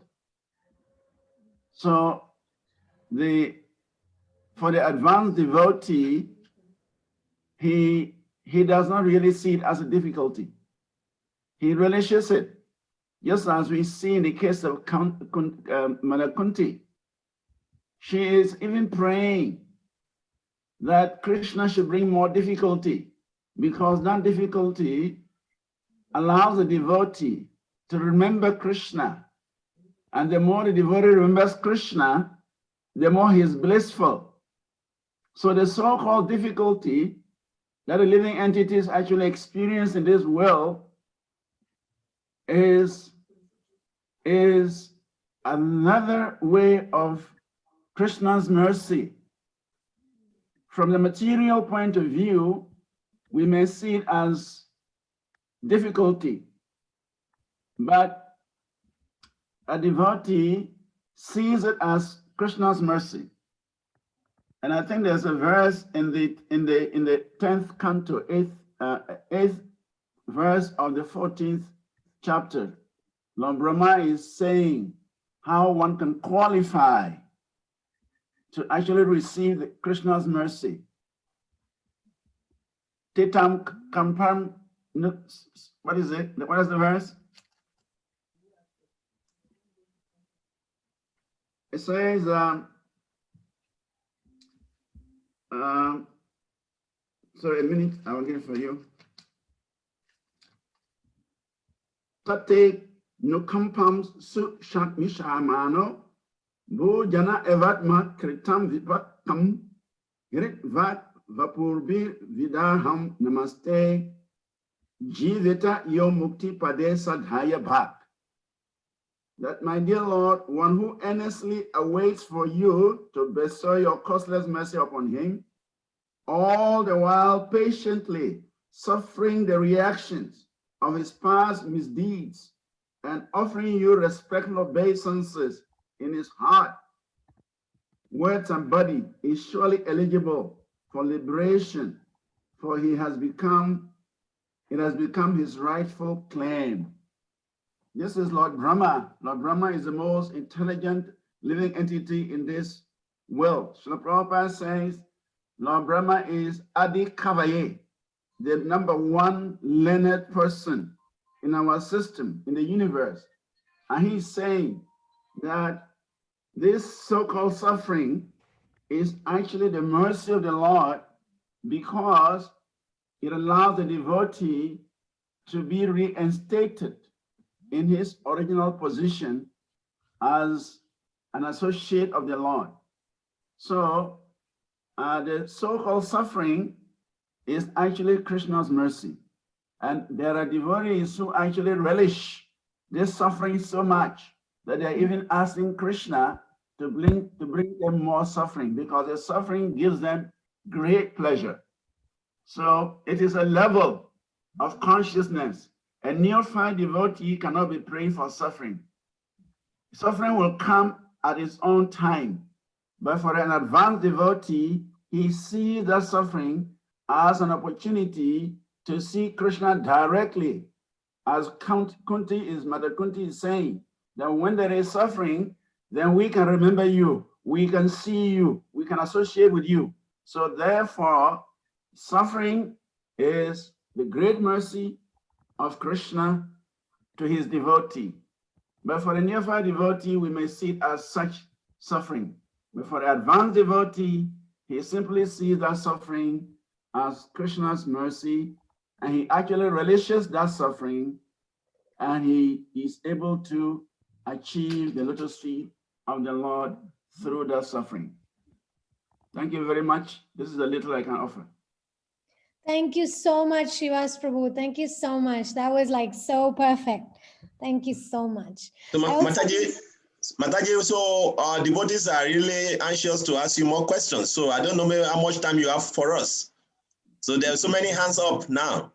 So for the advanced devotee, he does not really see it as a difficulty. He relishes it, just as we see in the case of Mother Kunti. She is even praying that Krishna should bring more difficulty, because that difficulty allows the devotee to remember Krishna. And the more the devotee remembers Krishna, the more he is blissful. So the so-called difficulty that the living entities actually experience in this world is another way of Krishna's mercy. From the material point of view, we may see it as difficulty, but a devotee sees it as Krishna's mercy. And I think there's a verse in the 10th canto, 8th verse of the 14th chapter. Lord Brahma is saying how one can qualify to actually receive Krishna's mercy. Titam kampam, what is it? What is the verse? It says, sorry, a minute, I will get it for you. Tate nukampam su shakmishamano, bu jana evatma kritam vipatkam, grit vat vapurbi vidaham namaste, jivita yo mukti pade sadhaya bhak. That, my dear Lord, one who earnestly awaits for you to bestow your costless mercy upon him, all the while patiently suffering the reactions of his past misdeeds and offering you respectful obeisances in his heart, words and body, is surely eligible for liberation, for it has become his rightful claim. This is Lord Brahma. Lord Brahma is the most intelligent living entity in this world. Srila Prabhupada says Lord Brahma is Adi Kavaye, the #1 learned person in our system, in the universe. And he's saying that this so-called suffering is actually the mercy of the Lord, because it allows the devotee to be reinstated in his original position as an associate of the Lord. So the so-called suffering is actually Krishna's mercy. And there are devotees who actually relish this suffering so much that they're even asking Krishna to bring them more suffering, because the suffering gives them great pleasure. So it is a level of consciousness. A neophyte devotee cannot be praying for suffering. Suffering will come at its own time. But for an advanced devotee, he sees that suffering as an opportunity to see Krishna directly. As Mother Kunti is saying, that when there is suffering, then we can remember you, we can see you, we can associate with you. So therefore, suffering is the great mercy of Krishna to his devotee. But for a neophyte devotee, we may see it as such suffering. But for the advanced devotee, he simply sees that suffering as Krishna's mercy, and he actually relishes that suffering, and he is able to achieve the lotus feet of the Lord through that suffering. Thank you very much. This is the little I can offer. Thank you so much, Srivas Prabhu. Thank you so much. That was like so perfect. Thank you so much. So, Mataji, so devotees are really anxious to ask you more questions. So I don't know maybe how much time you have for us. So there are so many hands up now.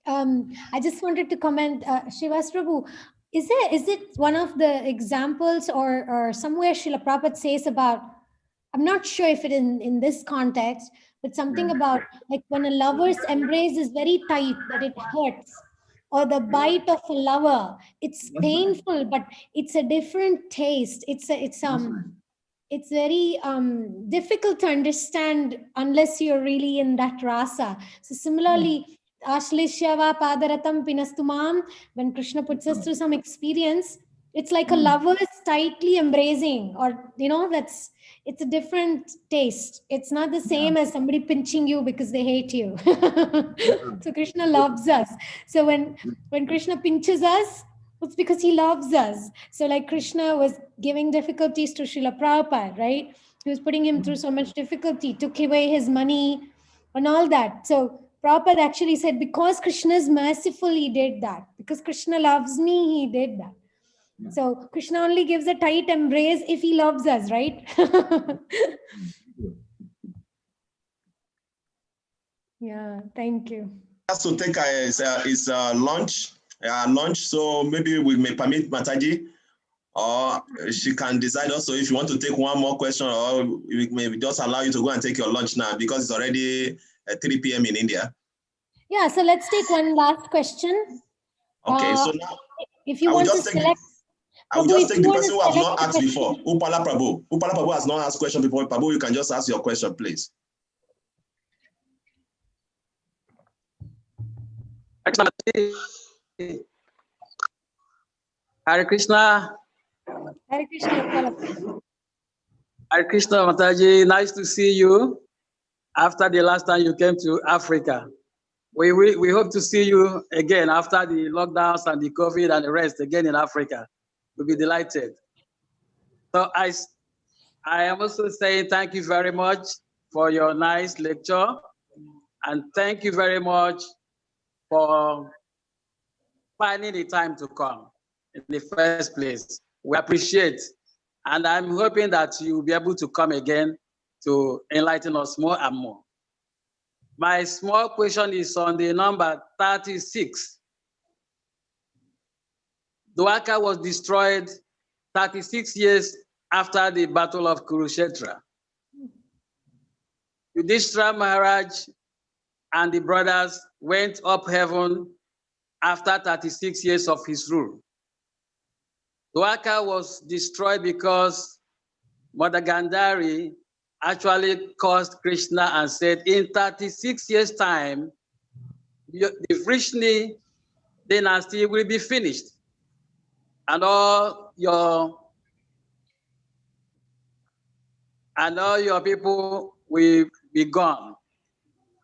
I just wanted to comment, Srivas Prabhu, is it one of the examples or somewhere Srila Prabhupada says about, I'm not sure if it in this context, but something about like when a lover's embrace is very tight, that it hurts, or the bite of a lover, it's painful, but it's a different taste. It's very difficult to understand unless you're really in that rasa. So similarly, Ashlishyava Padaratam Pinastumam, when Krishna puts us through some experience, it's like a lover is tightly embracing, or it's a different taste. It's not the same as somebody pinching you because they hate you. So Krishna loves us. So when Krishna pinches us, it's because he loves us. So like Krishna was giving difficulties to Srila Prabhupada, right? He was putting him through so much difficulty, took away his money and all that. So Prabhupada actually said, because Krishna is merciful, he did that. Because Krishna loves me, he did that. So Krishna only gives a tight embrace if he loves us, right? Yeah, thank you. Has to take his lunch. So maybe we may permit Mataji, or she can decide also if you want to take one more question, or we may just allow you to go and take your lunch now because it's already 3 p.m. in India. Yeah, so let's take one last question. Okay, so now if you want to select, I will just take the person who has not asked before. Upala Prabhu. Upala Prabhu has not asked question before. Prabhu, you can just ask your question, please. Hare Krishna. Hare Krishna, Upala. Hare Krishna, Mataji. Nice to see you after the last time you came to Africa. We hope to see you again after the lockdowns and the COVID and the rest again in Africa. We'll be delighted. So I am also saying thank you very much for your nice lecture, and thank you very much for finding the time to come in the first place. We appreciate, and I'm hoping that you will be able to come again to enlighten us more and more. My small question is on the number 36. Dwarka was destroyed 36 years after the Battle of Kurukshetra. Yudhishthira Maharaj and the brothers went up heaven after 36 years of his rule. Dwarka was destroyed because Mother Gandhari actually cursed Krishna and said, in 36 years' time, the Vrishni dynasty will be finished, and all your people will be gone.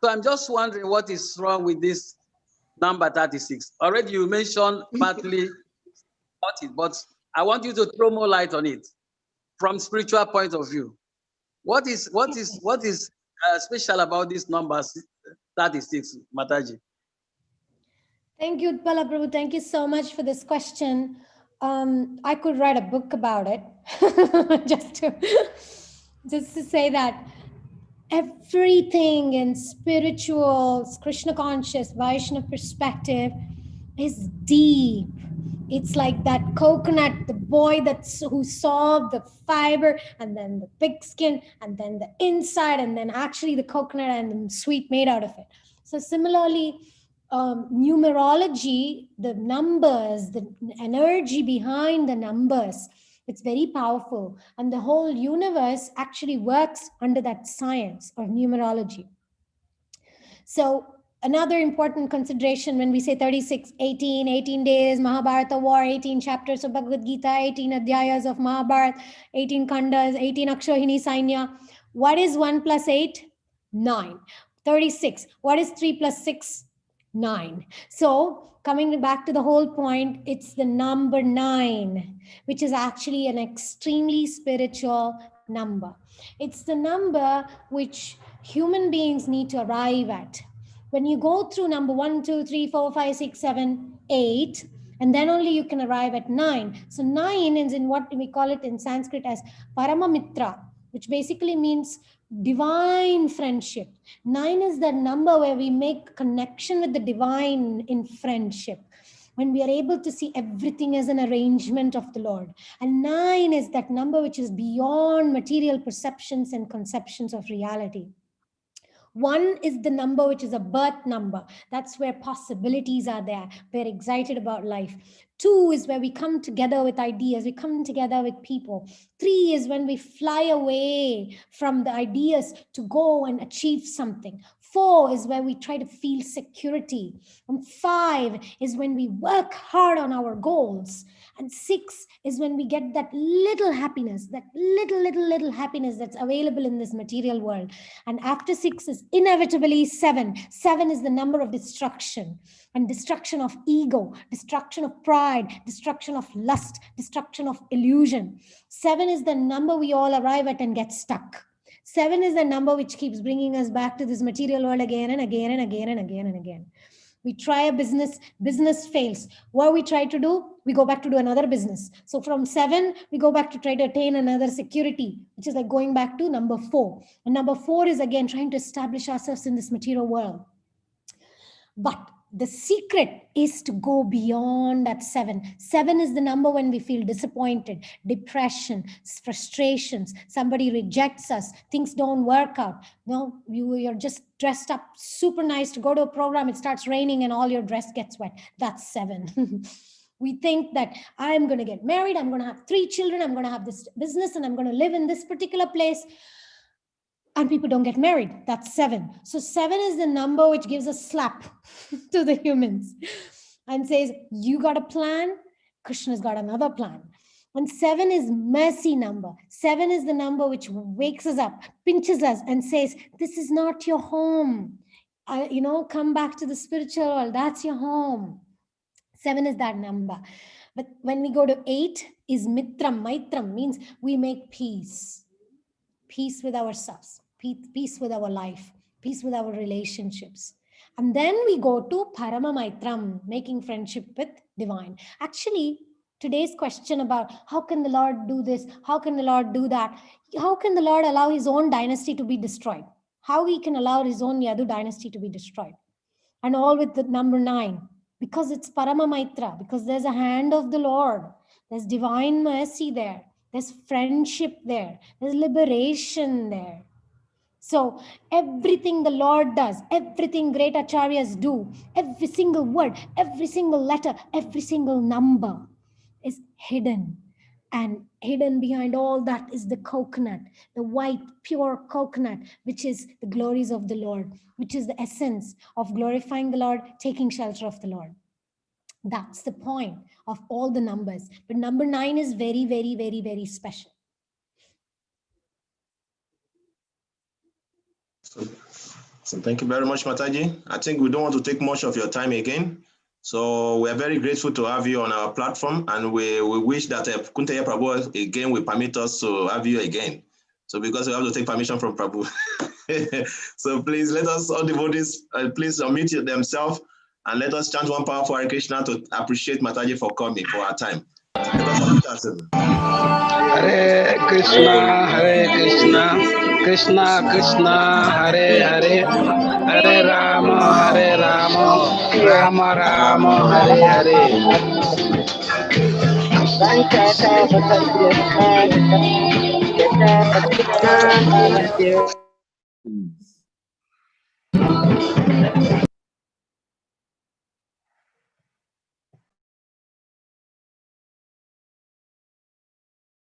So I'm just wondering what is wrong with this number 36. Already you mentioned partly about it, but I want you to throw more light on it from spiritual point of view. What is special about this number 36, Mataji? Thank you, Utpala Prabhu. Thank you so much for this question. I could write a book about it. just to say that everything in spiritual, Krishna conscious, Vaishnava perspective is deep. it's like that coconut, the boy who saw the fiber and then the big skin and then the inside and then actually the coconut and the sweet made out of it. So similarly, numerology, the numbers, the energy behind the numbers, it's very powerful. And the whole universe actually works under that science of numerology. So another important consideration when we say 36, 18 days, Mahabharata war, 18 chapters of Bhagavad Gita, 18 adhyayas of Mahabharata, 18 khandas, 18 Akshohini Sainya. What is 1 plus 8? 9. 36. What is 3 plus 6? 9. So coming back to the whole point, it's the number 9, which is actually an extremely spiritual number. It's the number which human beings need to arrive at. When you go through number 1, 2, 3, 4, 5, 6, 7, 8, and then only you can arrive at 9. So 9 is in what we call it in Sanskrit as Paramamitra, which basically means divine friendship. 9 is the number where we make connection with the divine in friendship, when we are able to see everything as an arrangement of the Lord. And 9 is that number which is beyond material perceptions and conceptions of reality. 1 is the number which is a birth number. That's where possibilities are there. We're excited about life. 2 is where we come together with ideas. We come together with people. 3 is when we fly away from the ideas to go and achieve something. 4 is where we try to feel security. And 5 is when we work hard on our goals. And 6 is when we get that little happiness, that little happiness that's available in this material world. And after 6 is inevitably 7. 7 is the number of destruction, and destruction of ego, destruction of pride, destruction of lust, destruction of illusion. 7 is the number we all arrive at and get stuck. 7 is the number which keeps bringing us back to this material world again and again and again and again and again. We try a business fails. What we try to do, we go back to do another business. So from 7, we go back to try to attain another security, which is like going back to number 4. And number 4 is again trying to establish ourselves in this material world. But the secret is to go beyond that 7. 7 is the number when we feel disappointed, depression, frustrations, somebody rejects us, things don't work out. No, you're just dressed up super nice to go to a program, it starts raining and all your dress gets wet. That's 7. We think that I'm going to get married, I'm going to have 3 children, I'm going to have this business, and I'm going to live in this particular place. And people don't get married. That's 7. So 7 is the number which gives a slap to the humans and says, you got a plan, Krishna's got another plan. And 7 is mercy number. 7 is the number which wakes us up, pinches us and says, this is not your home. Come back to the spiritual world. That's your home. 7 is that number. But when we go to 8 is Mitram. Maitram means we make peace. Peace with ourselves, peace with our life, peace with our relationships. And then we go to Parama Maitram, making friendship with divine. Actually, today's question about how can the Lord do this? How can the Lord do that? How can the Lord allow his own dynasty to be destroyed? How he can allow his own Yadu dynasty to be destroyed? And all with the number 9, because it's Parama Maitra, because there's a hand of the Lord. There's divine mercy there. There's friendship there. There's liberation there. So everything the Lord does, everything great acharyas do, every single word, every single letter, every single number is hidden. And hidden behind all that is the coconut, the white, pure coconut, which is the glories of the Lord, which is the essence of glorifying the Lord, taking shelter of the Lord. That's the point of all the numbers. But number 9 is very, very, very, very special. So thank you very much, Mataji. I think we don't want to take much of your time again. So we're very grateful to have you on our platform, and we wish that Kunteya Prabhu again will permit us to have you again. So because we have to take permission from Prabhu. So please let us, all devotees, please unmute themselves and let us chant one powerful Hare Krishna to appreciate Mataji for coming for our time. Hare Krishna, Krishna Krishna, Hare Hare, Hare Rama, Rama Rama, Hare Hare. Thank you.